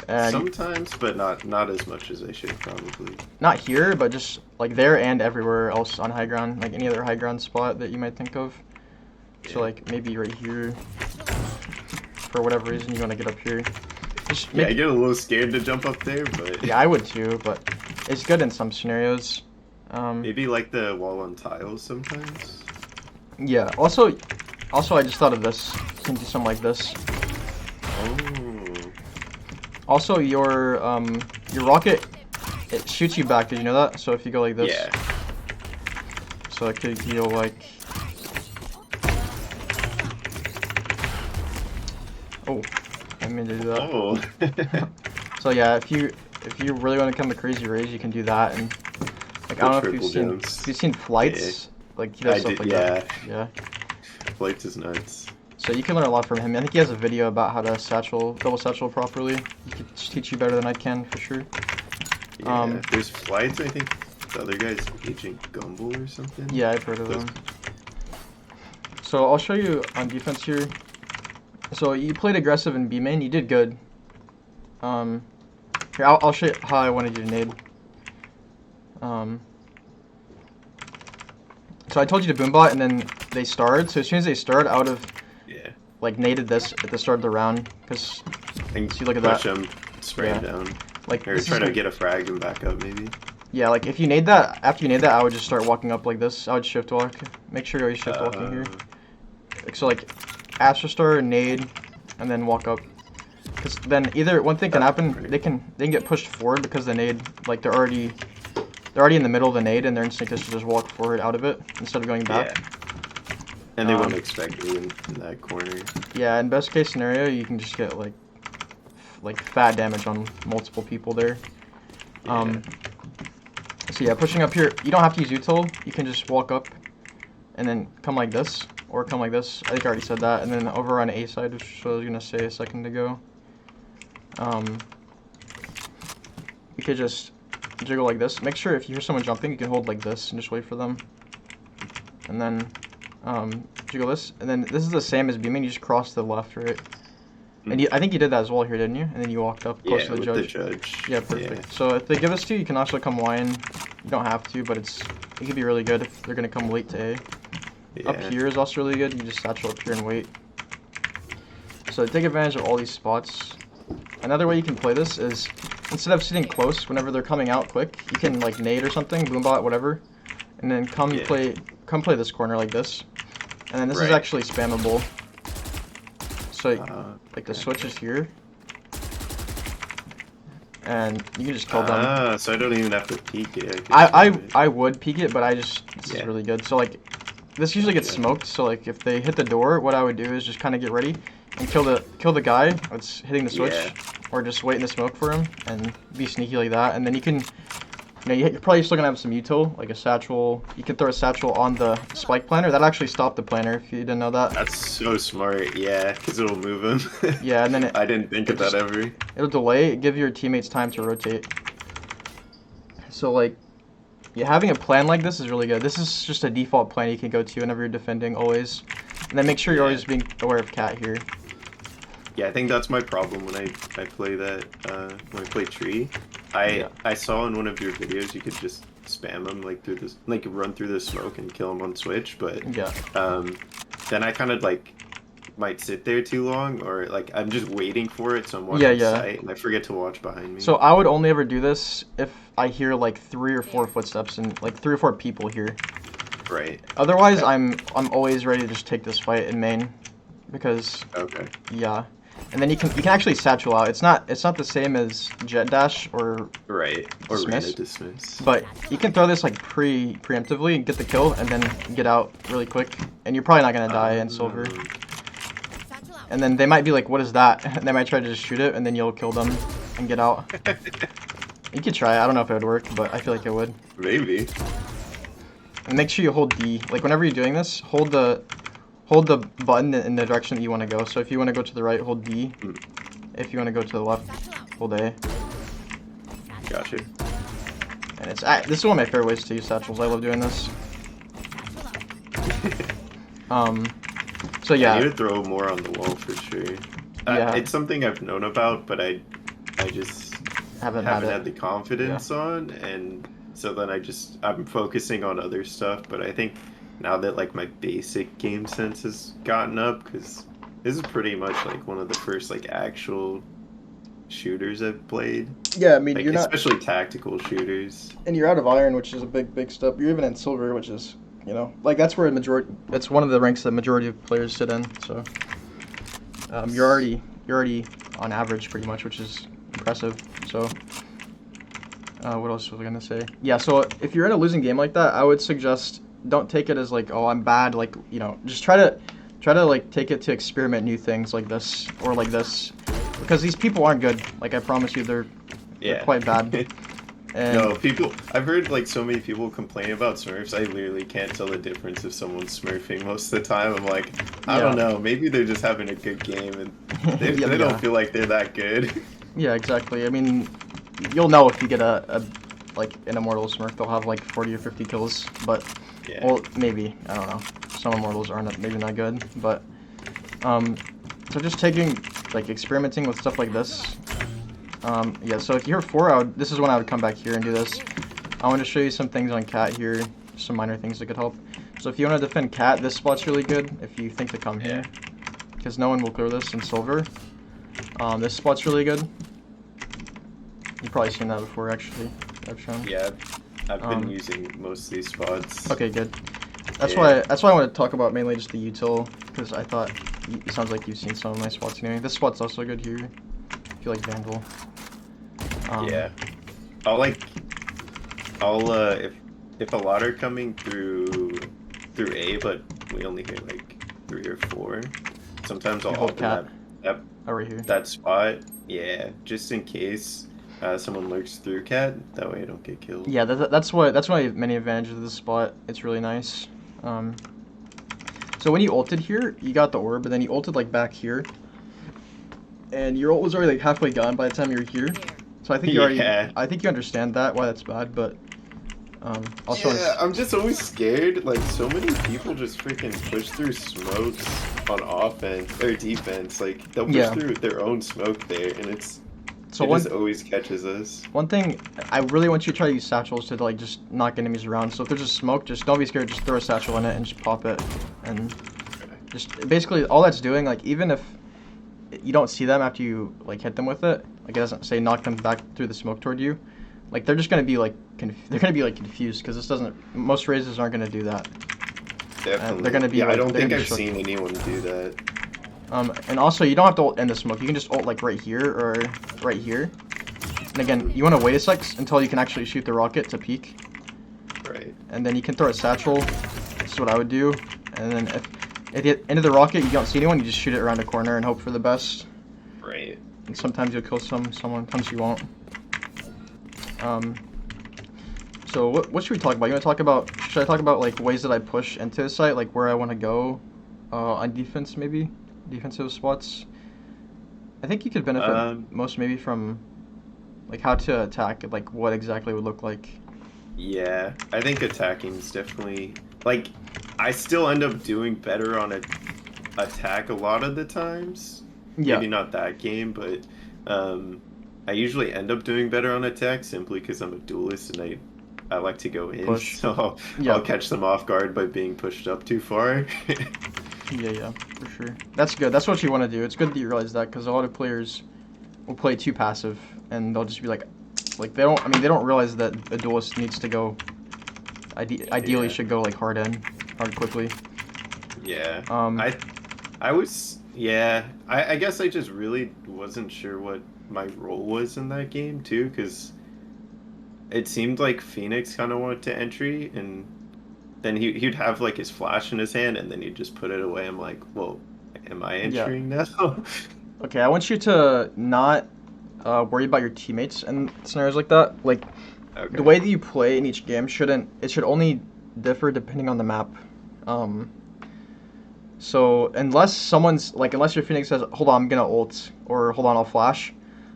And sometimes, but not as much as I should probably. Not here, but just like there and everywhere else on high ground, like any other high ground spot that you might think of. Yeah. So like maybe right here, for whatever reason you want to get up here. Yeah, I get a little scared to jump up there, but... Yeah, I would too, but it's good in some scenarios. Maybe like the wall on tiles sometimes? Yeah, also I just thought of this. You can do something like this. Oh. Also, your rocket, it shoots you back. Did you know that? So if you go like this... Yeah. So it could heal like... Oh. I mean to do that. Oh. So yeah, if you really want to come to crazy Raze, you can do that. And like I don't know if you've seen flights, like he does stuff like that. Yeah. Flights is nuts. So you can learn a lot from him. I think he has a video about how to double satchel properly. He could teach you better than I can for sure. Yeah. There's flights. I think the other guy's Agent Gumball or something. Yeah, I've heard of them. So I'll show you on defense here. So you played aggressive in B main, you did good. Here, I'll show you how I wanted you to nade. So I told you to Boombot and then they starred. So as soon as they starred, I would have like naded this at the start of the round. Because see, look at that. Push them, spray down. Like, or try to get a frag and back up maybe. Yeah, like if you nade that, after you nade that, I would just start walking up like this. I would shift walk. Make sure you always shift walking here. So like Astro Star, nade, and then walk up. Because then either one thing can happen, they can get pushed forward because the nade, like they're already in the middle of the nade and their instinct is to just walk forward out of it instead of going back. Yeah. And they wouldn't expect you in that corner. Yeah, in best case scenario, you can just get like fat damage on multiple people there. Yeah. So yeah, pushing up here, you don't have to use util. You can just walk up and then come like this. Or come like this. I think I already said that. And then over on A side, which I was going to say a second ago. You could just jiggle like this. Make sure if you hear someone jumping, you can hold like this and just wait for them. And then jiggle this. And then this is the same as beaming. You just cross to the left, right? And I think you did that as well here, didn't you? And then you walked up close to the judge. Yeah, perfect. Yeah. So if they give this to you, you can also come wine. You don't have to, but it could be really good if they're going to come late to A. Yeah. Up here is also really good. You just satchel up here and wait. So take advantage of all these spots. Another way you can play this is instead of sitting close whenever they're coming out quick, you can like nade or something, Boombot, whatever, and then come play this corner like this. And then this is actually spammable. So like the switch is here. And you can just kill them. So I don't even have to peek it. I would peek it, but this is really good. So like this usually gets smoked, so like if they hit the door, what I would do is just kind of get ready and kill the guy that's hitting the switch, or just wait in the smoke for him and be sneaky like that. And then you can, you're probably still gonna have some util, like a satchel. You can throw a satchel on the spike planner. That'll actually stop the planner if you didn't know that. That's so smart, yeah, because it'll move him. Yeah, and then I didn't think of that ever. It'll delay, give your teammates time to rotate. So like, yeah, having a plan like this is really good. This is just a default plan you can go to whenever you're defending, always. And then make sure you're always being aware of cat here. Yeah, I think that's my problem when I play that, when I play tree. I saw in one of your videos you could just spam them, like, through this, like, run through the smoke and kill them on switch, but, then I kind of, like, might sit there too long, or, like, I'm just waiting for it, so I'm watching sight, and I forget to watch behind me. So I would only ever do this if I hear, like, 3 or 4 footsteps and, like, 3 or 4 people here. Right. Otherwise, I'm always ready to just take this fight in main, because Okay. yeah, and then you can actually satchel out. It's not the same as jet dash or Right. Or dismiss, random dismiss. but you can throw this like preemptively and get the kill, and then get out really quick, and you're probably not gonna die in silver. And then they might be like, "What is that?" And they might try to just shoot it, and then you'll kill them and get out. You could try. I don't know if it would work, but I feel like it would. Maybe. And make sure you hold D. Like whenever you're doing this, hold the button in the direction that you want to go. So if you want to go to the right, hold D. If you want to go to the left, hold A. Gotcha. And this is one of my favorite ways to use satchels. I love doing this. So yeah. I need to throw more on the wall for sure. Yeah. It's something I've known about, but I just haven't had the confidence on, and so then I'm focusing on other stuff. But I think now that like my basic game sense has gotten up, because this is pretty much like one of the first like actual shooters I've played. Yeah, I mean Like, you're not, especially tactical shooters. and you're out of iron, which is a big step. You're even in silver, which is, you know, like that's where that's one of the ranks the majority of players sit in. So you're already on average pretty much, which is impressive. So what else was I gonna say? Yeah, so if you're in a losing game like that, I would suggest don't take it as like, oh, I'm bad. Like, you know, just try to like take it to experiment new things like this or like this, because these people aren't good. Like I promise you, they're quite bad. And no, I've heard like so many people complain about Smurfs. I literally can't tell the difference if someone's Smurfing most of the time. I'm like, I don't know, maybe they're just having a good game and they don't feel like they're that good. Yeah, exactly. I mean, you'll know if you get like an immortal Smurf, they'll have like 40 or 50 kills, but well, maybe, I don't know. Some immortals aren't maybe not good, but so just taking like experimenting with stuff like this. Yeah, so if you're 4, this is when I would come back here and do this. I want to show you some things on cat here, some minor things that could help. So if you want to defend cat, this spot's really good if you think to come here, because no one will clear this in silver. This spot's really good. You've probably seen that before, actually. I've shown. Yeah, I've been using most of these spots. Okay, good. That's why I want to talk about mainly just the util, because I thought it sounds like you've seen some of my spots anyway. This spot's also good here. If you like Vandal. Yeah, if a lot are coming through A, but we only hit like 3 or 4. Sometimes I'll open that right here. That spot, yeah, just in case someone lurks through cat. That way I don't get killed. Yeah, that's one of many advantages of this spot. It's really nice. So when you ulted here, you got the orb, and then you ulted like back here, and your ult was already like halfway gone by the time you were here. So I think you already, I think you understand why that's bad, but also I'm just always scared. Like so many people just freaking push through smokes on offense or defense. Like they'll push through their own smoke there, and it just always catches us. One thing I really want you to try to use satchels to like just knock enemies around. So if there's a smoke, just don't be scared. Just throw a satchel in it and just pop it, and just basically all that's doing. Like even if you don't see them after you like hit them with it, like it doesn't say knock them back through the smoke toward you, like they're just gonna be like confused, because this doesn't, most Razes aren't gonna do that. Definitely. They're gonna be I don't think I've seen anyone do that. And also you don't have to ult in the smoke. You can just ult like right here or right here. And again, you want to wait a sec until you can actually shoot the rocket to peek. Right. And then you can throw a satchel. This is what I would do. And then if at the end of the rocket you don't see anyone, you just shoot it around a corner and hope for the best. Right. And sometimes you'll kill someone, sometimes you won't. So what should we talk about? You want to talk about, should I talk about like ways that I push into the site, like where I want to go on defense, maybe? Defensive spots? I think you could benefit most maybe from like how to attack, like what exactly would look like. Yeah, I think attacking is definitely, like, I still end up doing better on attack a lot of the times. Yeah. Maybe not that game, but I usually end up doing better on attack simply because I'm a duelist and I like to go in, so I'll catch them off guard by being pushed up too far. Yeah, for sure. That's good. That's what you want to do. It's good that you realize that, because a lot of players will play too passive, and they'll just be like they don't. I mean, they don't realize that a duelist needs to go Ideally, Yeah. should go like hard quickly. Yeah. Um, I was, yeah. I guess I just really wasn't sure what my role was in that game too, because it seemed like Phoenix kind of wanted to entry, and then he'd have like his flash in his hand, and then he'd just put it away. I'm like, well, am I yeah. entering now? Okay, I want you to not worry about your teammates in scenarios like that. Like the Okay. way that you play in each game should only differ depending on the map. Um, so unless your Phoenix says, "Hold on, I'm gonna ult," or "Hold on, I'll flash,"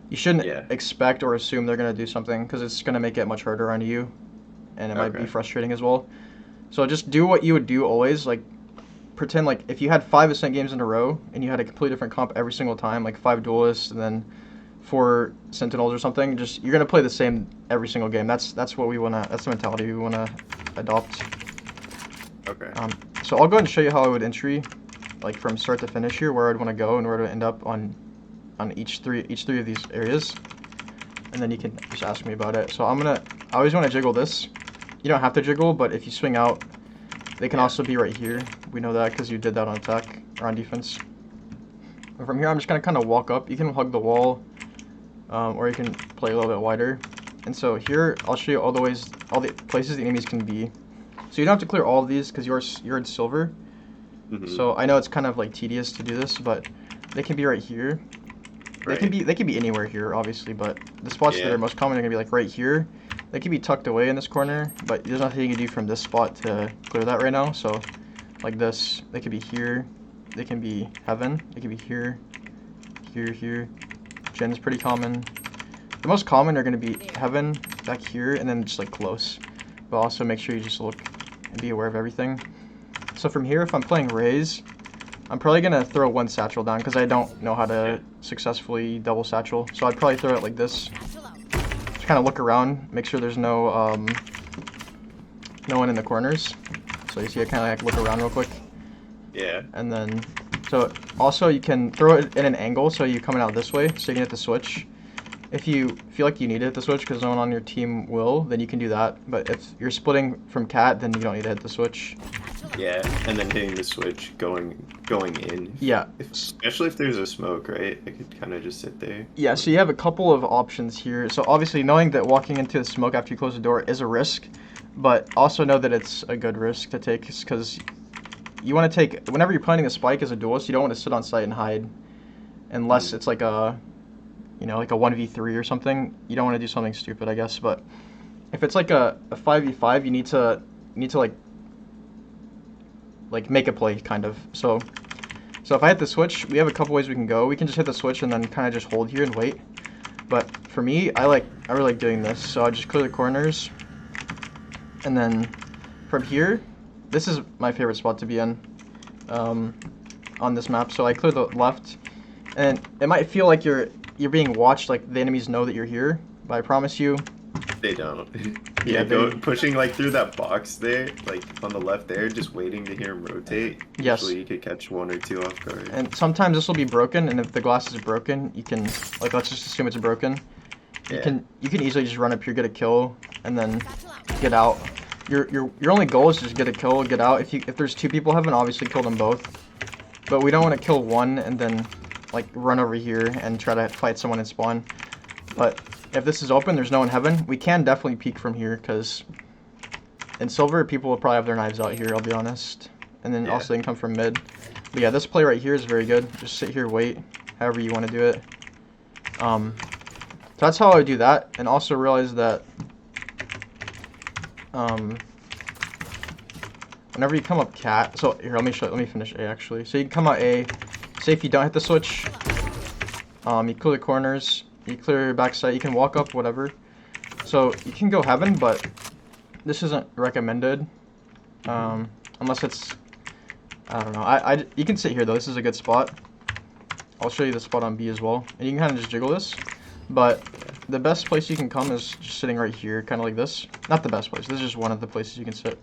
you shouldn't Yeah. expect or assume they're gonna do something because it's gonna make it much harder on you, and it might be Okay. frustrating as well. So just do what you would do always. Like pretend like if you had 5 Ascent games in a row and you had a completely different comp every single time, like 5 Duelists and then 4 Sentinels or something. Just you're gonna play the same every single game. That's what we wanna. That's the mentality we wanna adopt. Okay. So I'll go ahead and show you how I would entry, like from start to finish here, where I'd want to go and where to end up on each three of these areas, and then you can just ask me about it. So I always want to jiggle this. You don't have to jiggle, but if you swing out, they can Yeah. also be right here. We know that because you did that on attack or on defense. And from here, I'm just gonna kind of walk up. You can hug the wall, or you can play a little bit wider. And so here, I'll show you all the places the enemies can be. So you don't have to clear all of these because you're in silver. Hmm. So I know it's kind of like tedious to do this, but they can be right here. Right. They can be anywhere here, obviously, but the spots that Yeah. are most common are gonna be like right here. They can be tucked away in this corner, but there's nothing you can do from this spot to clear that right now. So like this, they could be here. They can be heaven. They can be here, here. Gen is pretty common. The most common are gonna be heaven, back here, and then just like close. But also make sure you just look and be aware of everything. So from here, if I'm playing Raze, I'm probably gonna throw 1 satchel down because I don't know how to successfully double satchel. So I'd probably throw it like this. Just kind of look around, make sure there's no one in the corners. So you see, I kind of like look around real quick, Yeah. and then so also you can throw it in an angle so you're coming out this way, so you can hit the switch. If you feel like you need to hit the switch because no one on your team will, then you can do that. But if you're splitting from cat, then you don't need to hit the switch. Yeah. And then hitting the switch, going in. Yeah. Especially if there's a smoke, right? I could kind of just sit there. Yeah, so you have a couple of options here. So obviously knowing that walking into the smoke after you close the door is a risk, but also know that it's a good risk to take because you want to take, whenever you're planting a spike as a duelist, you don't want to sit on site and hide unless it's like a, like a 1v3 or something. You don't want to do something stupid, I guess, but if it's like a 5v5, you need to like make a play kind of. So if I hit the switch, we have a couple ways we can go. We can just hit the switch and then kind of just hold here and wait. But for me, I really like doing this. So I just clear the corners, and then from here, this is my favorite spot to be in on this map. So I clear the left, and it might feel like you're being watched, like the enemies know that you're here, but I promise you, They don't. Yeah, pushing like through that box there, like on the left there, just waiting to hear him rotate. Yes. Usually you could catch 1 or 2 off guard. and sometimes this will be broken, and if the glass is broken, you can, like, let's just assume it's broken. You Yeah. can easily just run up here, get a kill, and then get out. Your only goal is just get a kill, get out. If there's 2 people heaven, obviously kill them both. But we don't want to kill one and then like run over here and try to fight someone in spawn. But if this is open, there's no one heaven. We can definitely peek from here because in silver, people will probably have their knives out here. I'll be honest. And then Yeah. also they can come from mid. But yeah, this play right here is very good. Just sit here, wait, however you want to do it. So that's how I would do that, and also realize that whenever you come up cat, so here let me finish A actually. So you can come out A. Say if you don't hit the switch, you clear the corners, you clear your backside, you can walk up, whatever. So you can go heaven, but this isn't recommended unless it's, I don't know. You can sit here though. This is a good spot. I'll show you the spot on B as well, and you can kind of just jiggle this. But the best place you can come is just sitting right here, kind of like this. Not the best place. This is just one of the places you can sit.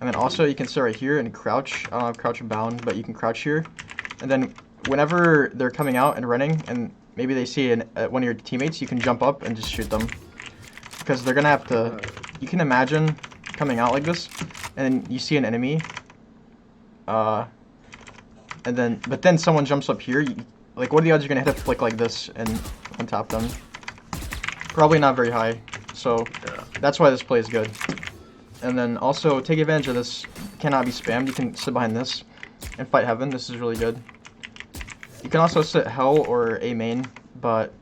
And then also you can sit right here and crouch. I don't have crouch bound, but you can crouch here. And then whenever they're coming out and running, and maybe they see one of your teammates, you can jump up and just shoot them. Because they're gonna have to. You can imagine, coming out like this, and then you see an enemy, and then someone jumps up here. Like, what are the odds you're gonna hit a flick like this and untap them? Probably not very high. So that's why this play is good. And then also take advantage of this. Cannot be spammed. You can sit behind this and fight heaven. This is really good. You can also sit hell or a main, but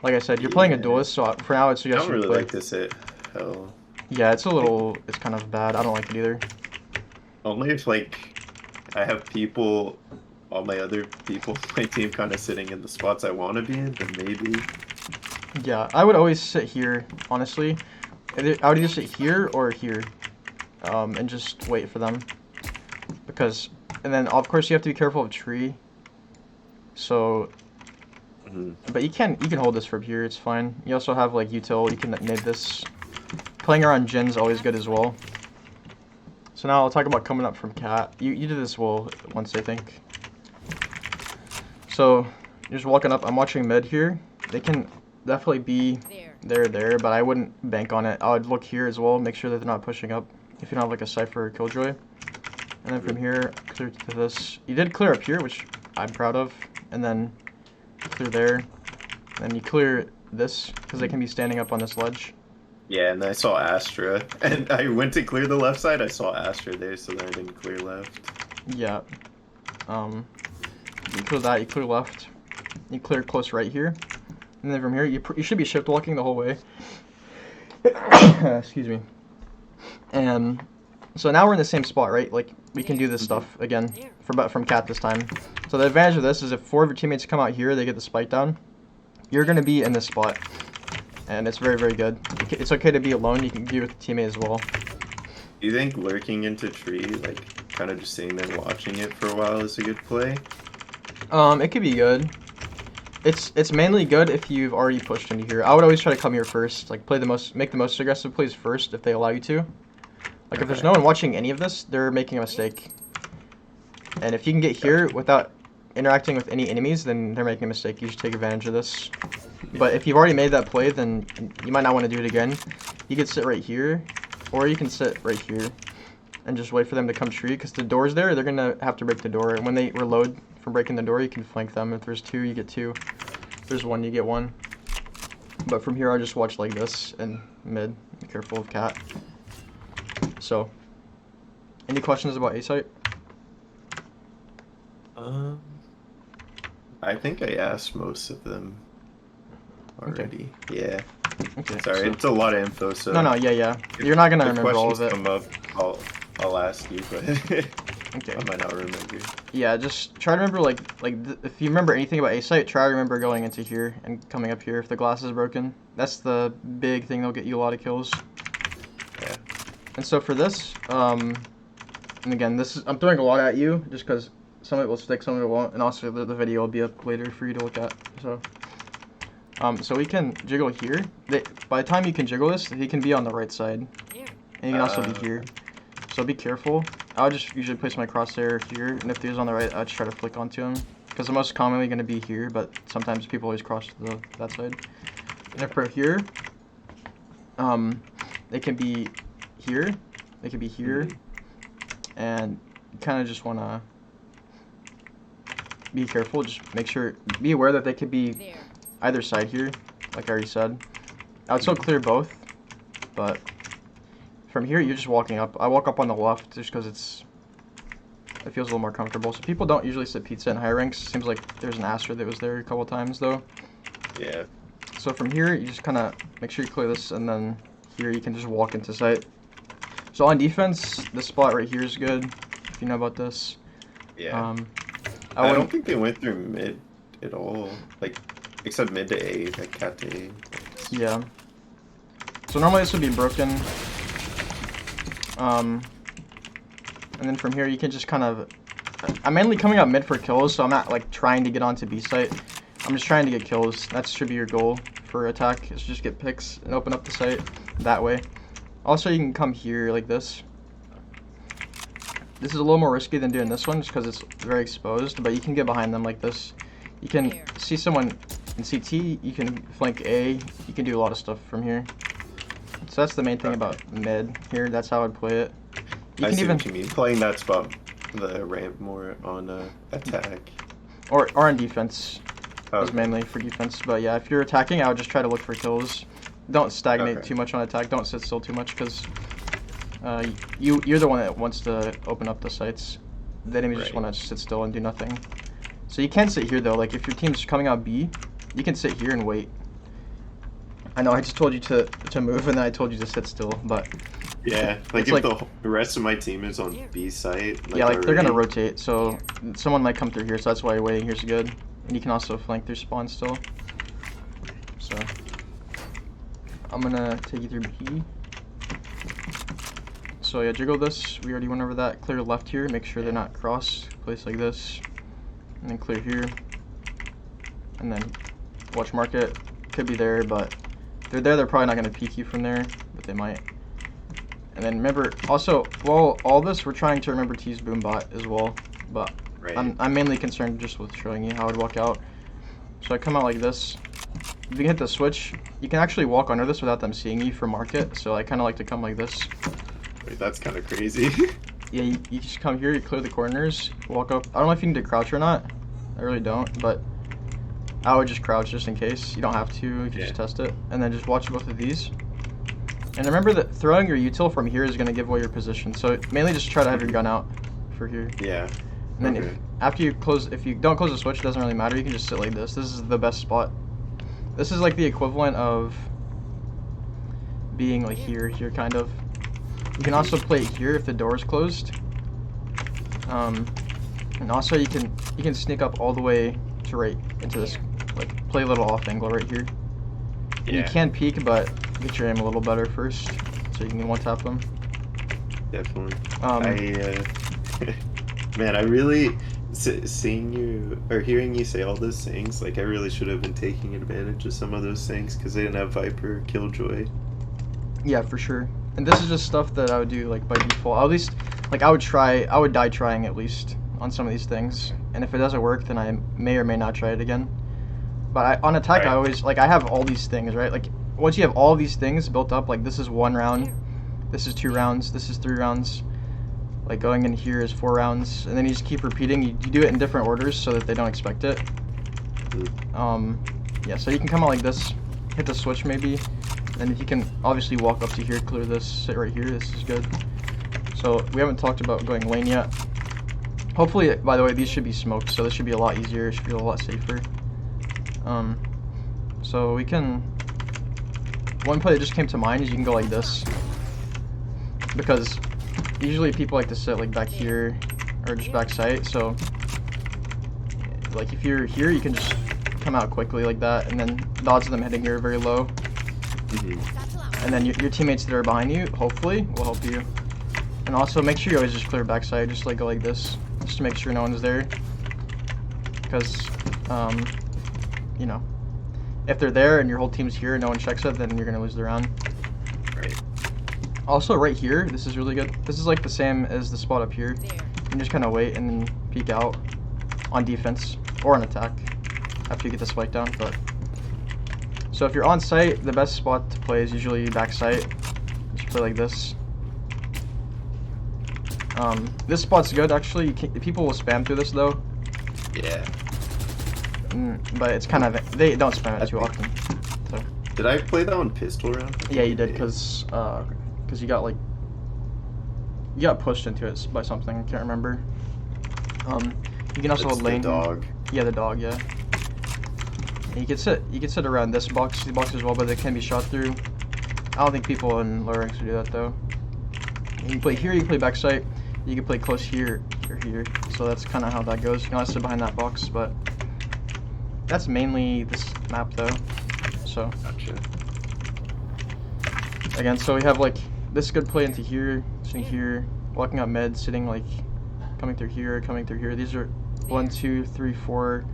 like I said, you're playing a duelist, so for now I'd suggest I don't really you play. like to sit hell. Yeah, it's kind of bad. I don't like it either. Only if like I have people, all my other people, my team kind of sitting in the spots I want to be in, then maybe. Yeah, I would always sit here, honestly. I would either sit here or here, and just wait for them. And then of course you have to be careful of tree. So, but you can hold this from here. It's fine. You also have like util. You can nade this. Playing around Jin is always good as well. So now I'll talk about coming up from cat. You did this well once, I think. So you're just walking up. I'm watching mid here. They can definitely be there, but I wouldn't bank on it. I would look here as well. Make sure that they're not pushing up. If you don't have like a Cypher or Killjoy. And then from here, clear to this. You did clear up here, which I'm proud of. And then clear there. And then you clear this, because they can be standing up on this ledge. Yeah, and I saw Astra. And I went to clear the left side, I saw Astra there, so then I didn't clear left. Yeah. You clear that, you clear left. You clear close right here. And then from here, you should be shift walking the whole way. Excuse me. And so now we're in the same spot, right? Like, we can do this stuff again from cat this time. So the advantage of this is if 4 of your teammates come out here, they get the spike down. You're going to be in this spot. And it's very, very good. It's okay to be alone. You can be with a teammate as well. Do you think lurking into tree, like, kind of just sitting there watching it for a while is a good play? It could be good. It's mainly good if you've already pushed into here. I would always try to come here first. Like, make the most aggressive plays first if they allow you to. Like, if there's no one watching any of this, they're making a mistake. And if you can get here without interacting with any enemies, then they're making a mistake. You should take advantage of this. But if you've already made that play, then you might not want to do it again. You could sit right here, or you can sit right here and just wait for them to come tree, because the door's there. They're going to have to break the door. And when they reload from breaking the door, you can flank them. If there's 2, you get 2. If there's 1, you get 1. But from here, I just watch like this and mid. Be careful of cat. So, any questions about A-site? I think I asked most of them already. Okay. Yeah. Okay. Sorry, So, it's a lot of info. So no, yeah. You're not gonna remember all of it. Come up, I'll ask you, but Okay. I might not remember. Yeah, just try to remember if you remember anything about A-site, try to remember going into here and coming up here if the glass is broken. That's the big thing that'll get you a lot of kills. Yeah. And so for this, and again, I'm throwing a lot at you just because some of it will stick, some of it won't, and also the video will be up later for you to look at. So, so we can jiggle here. By the time you can jiggle this, he can be on the right side, and you can also be here. So be careful. I would just usually place my crosshair here, and if he was on the right, I'd try to flick onto him, because they're most commonly going to be here, but sometimes people always cross to that side. And if we're here, they can be here, they can be here, and you kind of just want to be careful. Just make sure, be aware that they could be either side here, like I already said. I would still clear both, but from here you're just walking up. I walk up on the left just because it feels a little more comfortable. So people don't usually sit pizza in high ranks. Seems like there's an Astra that was there a couple times though. Yeah. So from here you just kind of make sure you clear this, and then here you can just walk into sight. So on defense, this spot right here is good, if you know about this. Yeah. I don't think they went through mid at all, like, except mid to A, like cat to A. Yeah. So normally this would be broken. And then from here you can just kind of, I'm mainly coming up mid for kills, so I'm not like trying to get onto B site. I'm just trying to get kills. That should be your goal for attack, is just get picks and open up the site that way. Also, you can come here like this. This is a little more risky than doing this one just because it's very exposed, but you can get behind them like this. You can see someone in CT, you can flank A, you can do a lot of stuff from here. So that's the main thing about mid here. That's how I'd play it. You I can see even what you mean. Playing that spot, the ramp more on attack. or on defense is Okay. mainly for defense. But yeah, if you're attacking, I would just try to look for kills. Don't stagnate Okay. too much on attack. Don't sit still too much because you're the one that wants to open up the sites. The enemies just Right. want to sit still and do nothing. So you can sit here though. Like if your team's coming out B, you can sit here and wait. I know I just told you to move and then I told you to sit still, but Yeah, like It's if like- the rest of my team is on B site, yeah, like they're gonna already- rotate. So someone might come through here. So that's why waiting here's good. And you can also flank through spawn still. So I'm gonna take you through B. So yeah, jiggle this. We already went over that. Clear left here. Make sure they're not cross. Place like this, and then clear here. And then watch market. Could be there, but if they're there. They're probably not gonna peek you from there, but they might. And then remember, also, while all this, we're trying to remember to use Boombot as well. But Right. I'm mainly concerned just with showing you how I'd walk out. So I come out like this. If you can hit the switch, you can actually walk under this without them seeing you for market. So I kind of like to come like this. Wait, that's kind of crazy. Yeah, you just come here, you clear the corners, walk up. I don't know if you need to crouch or not. I really don't, but I would just crouch just in case. You don't have to, you can just test it. And then just watch both of these. And remember that throwing your util from here is going to give away your position. So mainly just try to have your gun out for here. Yeah. And then Okay. if you don't close the switch, it doesn't really matter. You can just sit like this. This is the best spot. This is like the equivalent of being like here kind of. You can also play it here if the door is closed. And also you can sneak up all the way to right into this, like play a little off angle right here. And you Yeah. can peek, but get your aim a little better first, so you can one tap them. Definitely. Um, Man, I really seeing you or hearing you say all those things. Like, I really should have been taking advantage of some of those things because they didn't have Viper, or Killjoy. Yeah, for sure. And this is just stuff that I would do like by default. At least, like I would die trying at least on some of these things. And if it doesn't work, then I may or may not try it again. But on attack, I Right. always I have all these things, right? Like once you have all these things built up, like this is 1 round, this is 2 rounds, this is 3 rounds. Like going in here is 4 rounds, and then you just keep repeating. You do it in different orders so that they don't expect it. Yeah, so you can come out like this, hit the switch maybe, and if you can obviously walk up to here, clear this, sit right here. This is good. So we haven't talked about going lane yet. Hopefully, by the way, these should be smoked, so this should be a lot easier. It should feel a lot safer. So we can. One play that just came to mind is you can go like this, because usually people like to sit like back here or just back sight. So like if you're here, you can just come out quickly like that, and then the odds of them hitting here are very low. And then your teammates that are behind you, hopefully, will help you. And also make sure you always just clear backside, just like go like this, just to make sure no one's there. Because, you know, if they're there and your whole team's here and no one checks it, then you're gonna lose the round. Right. Also, right here, this is really good. This is like the same as the spot up here. You can just kind of wait and then peek out on defense or on attack after you get the spike down. But so if you're on site, the best spot to play is usually back site. Just play like this. This spot's good actually. People will spam through this though. Yeah. But it's kind of, they don't spam it too often. So Did I play that on pistol round? yeah, you did, because you got like you got pushed into it by something. I can't remember. You can also It's the lane. dog. Yeah, the dog. Yeah. And you can sit around this box, the box as well, but they can be shot through. I don't think people in lower ranks would do that though. You can play here. You can play backside. You can play close here or here. So that's kind of how that goes. You can also sit behind that box, but that's mainly this map though. So Gotcha. again, so we have like this good play into here, sitting here, walking up mid, sitting like coming through here, coming through here. These are 1, 2, 3, 4,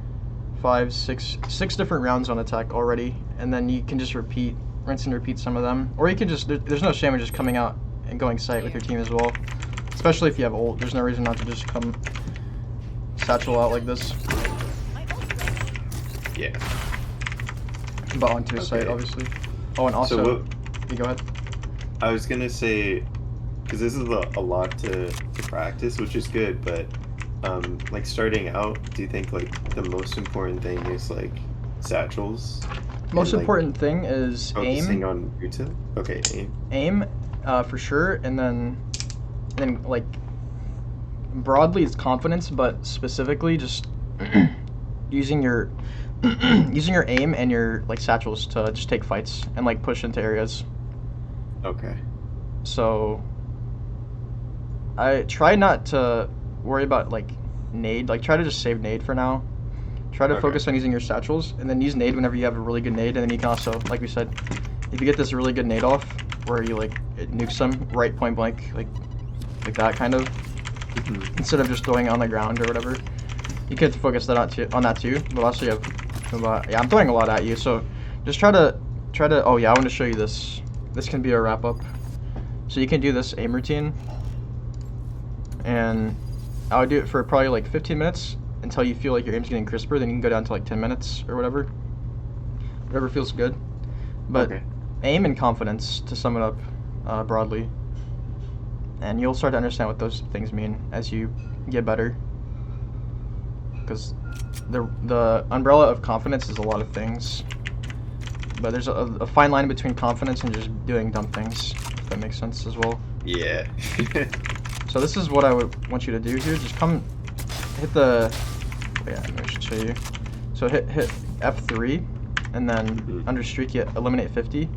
5, 6 different rounds on attack already, and then you can just rinse and repeat some of them, or you can just there's no shame in just coming out and going sight with your team as well, especially if you have ult. There's no reason not to just come satchel out like this, Yeah. but onto a site Okay. obviously. Oh, and also So you go ahead. I was gonna say, because this is a lot to practice, which is good, but like starting out, do you think like the most important thing is like satchels Most and like important thing is focusing aim, on retail? Okay, aim. aim, for sure, and then like broadly it's confidence, but specifically just using your using your aim and your like satchels to just take fights and like push into areas. Okay. So I try not to worry about like nade. Like try to just save nade for now. Try to Okay. focus on using your satchels, and then use nade whenever you have a really good nade. And then you can also, like we said, if you get this really good nade off, where you like it nukes them right point blank, like that kind of, Mhm. instead of just throwing it on the ground or whatever. You could focus that on that too, but also you have, yeah, I'm throwing a lot at you, so just try to, oh yeah, I want to show you this. This can be a wrap up. So you can do this aim routine, and I would do it for probably like 15 minutes until you feel like your aim's getting crisper, then you can go down to like 10 minutes or whatever. Whatever feels good. But Okay. aim and confidence, to sum it up broadly. And you'll start to understand what those things mean as you get better. Because the umbrella of confidence is a lot of things. But there's a fine line between confidence and just doing dumb things, if that makes sense as well. Yeah. So this is what I would want you to do here. Just come, hit the, yeah, I should show you. So hit F3, and then Mhm. under streak you eliminate 50.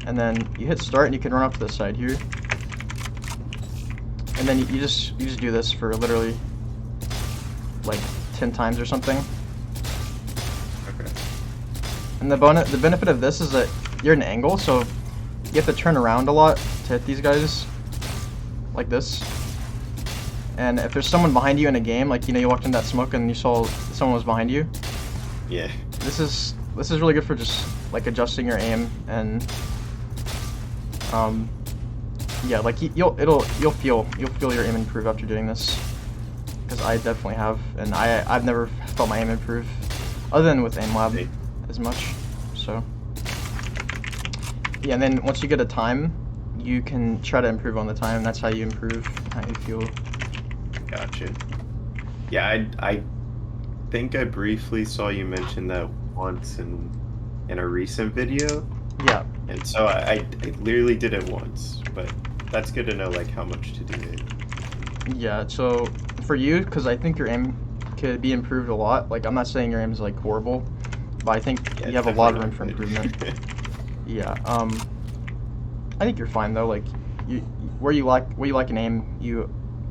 And then you hit start and you can run off to the side here. And then you just do this for literally like 10 times or something. Okay. And the benefit of this is that you're at an angle, so you have to turn around a lot to hit these guys, like this. And if there's someone behind you in a game, like you walked in that smoke and you saw someone was behind you, Yeah. this is really good for just like adjusting your aim and yeah, like you'll feel your aim improve after doing this, because I definitely have, and I've never felt my aim improve other than with aim lab as much. So yeah, and then once you get a time, you can try to improve on the time. That's how you improve how you feel. Gotcha. Yeah, I think I briefly saw you mention that once in a recent video, Yeah. and so I literally did it once, but that's good to know like how much to do it. Yeah, so for you, because I think your aim could be improved a lot. Like, I'm not saying your aim is like horrible, but I think Yeah, you it's have a lot of room definitely for not improvement. good. Yeah, I think you're fine though. Like, where you like an aim, you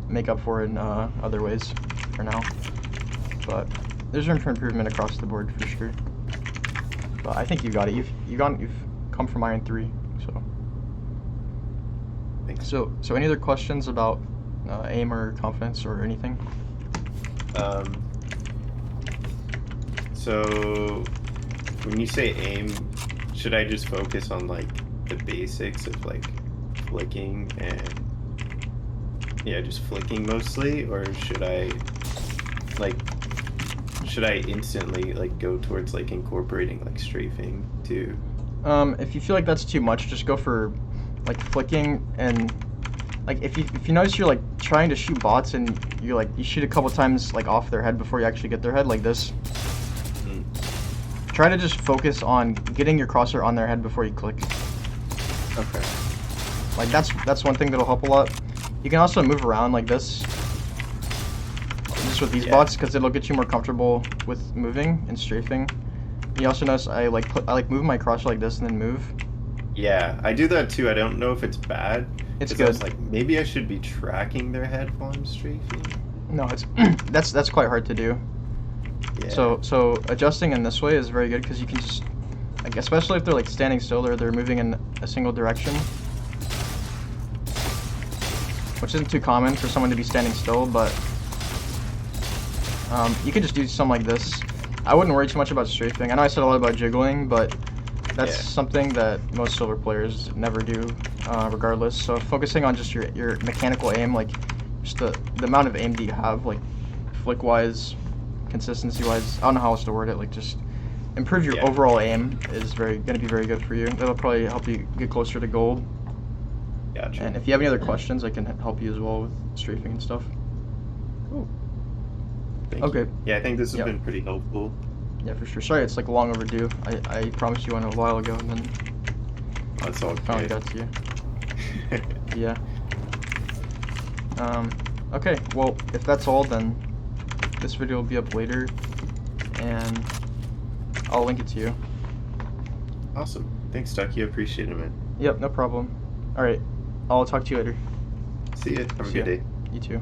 make up for it in other ways for now. But there's room for improvement across the board for sure. But I think you got it. You've come from Iron 3, so. Thanks. So any other questions about aim or confidence or anything? So when you say aim, should I just focus on like the basics of like flicking and just flicking mostly, or should I instantly like go towards like incorporating like strafing too? If you feel like that's too much, just go for like flicking, and like if you notice you're like trying to shoot bots and you shoot a couple times like off their head before you actually get their head like this. Mm. Try to just focus on getting your crosshair on their head before you click. Okay. Like that's one thing that'll help a lot. You can also move around like this, just with these bots, because it'll get you more comfortable with moving and strafing. You also notice I like moving my crosshair like this and then move. Yeah, I do that too. I don't know if it's bad. It's 'cause good. I was like, maybe I should be tracking their head while I'm strafing. No, it's that's quite hard to do. Yeah. So adjusting in this way is very good, because you can just, like, especially if they're like standing still or they're moving in a single direction, which isn't too common for someone to be standing still, but you can just do something like this. I wouldn't worry too much about strafing. I know I said a lot about jiggling, but that's something that most silver players never do, regardless. So focusing on just your mechanical aim, like just the amount of aim that you have, like flick wise, consistency wise. I don't know how else to word it. Like just improve your overall aim is going to be very good for you. That'll probably help you get closer to gold. Gotcha. And if you have any other questions, I can help you as well with strafing and stuff. Cool. Thank Okay. you. Yeah, I think this has Yep. been pretty helpful. Yeah, for sure. Sorry, it's like long overdue. I promised you one a while ago, and then That's all finally good. got to you. Yeah. Okay, well, if that's all, then this video will be up later, and I'll link it to you. Awesome. Thanks, Ducky. I appreciate it, man. Yep, no problem. Alright, I'll talk to you later. See ya. Have a See good ya. day. You too.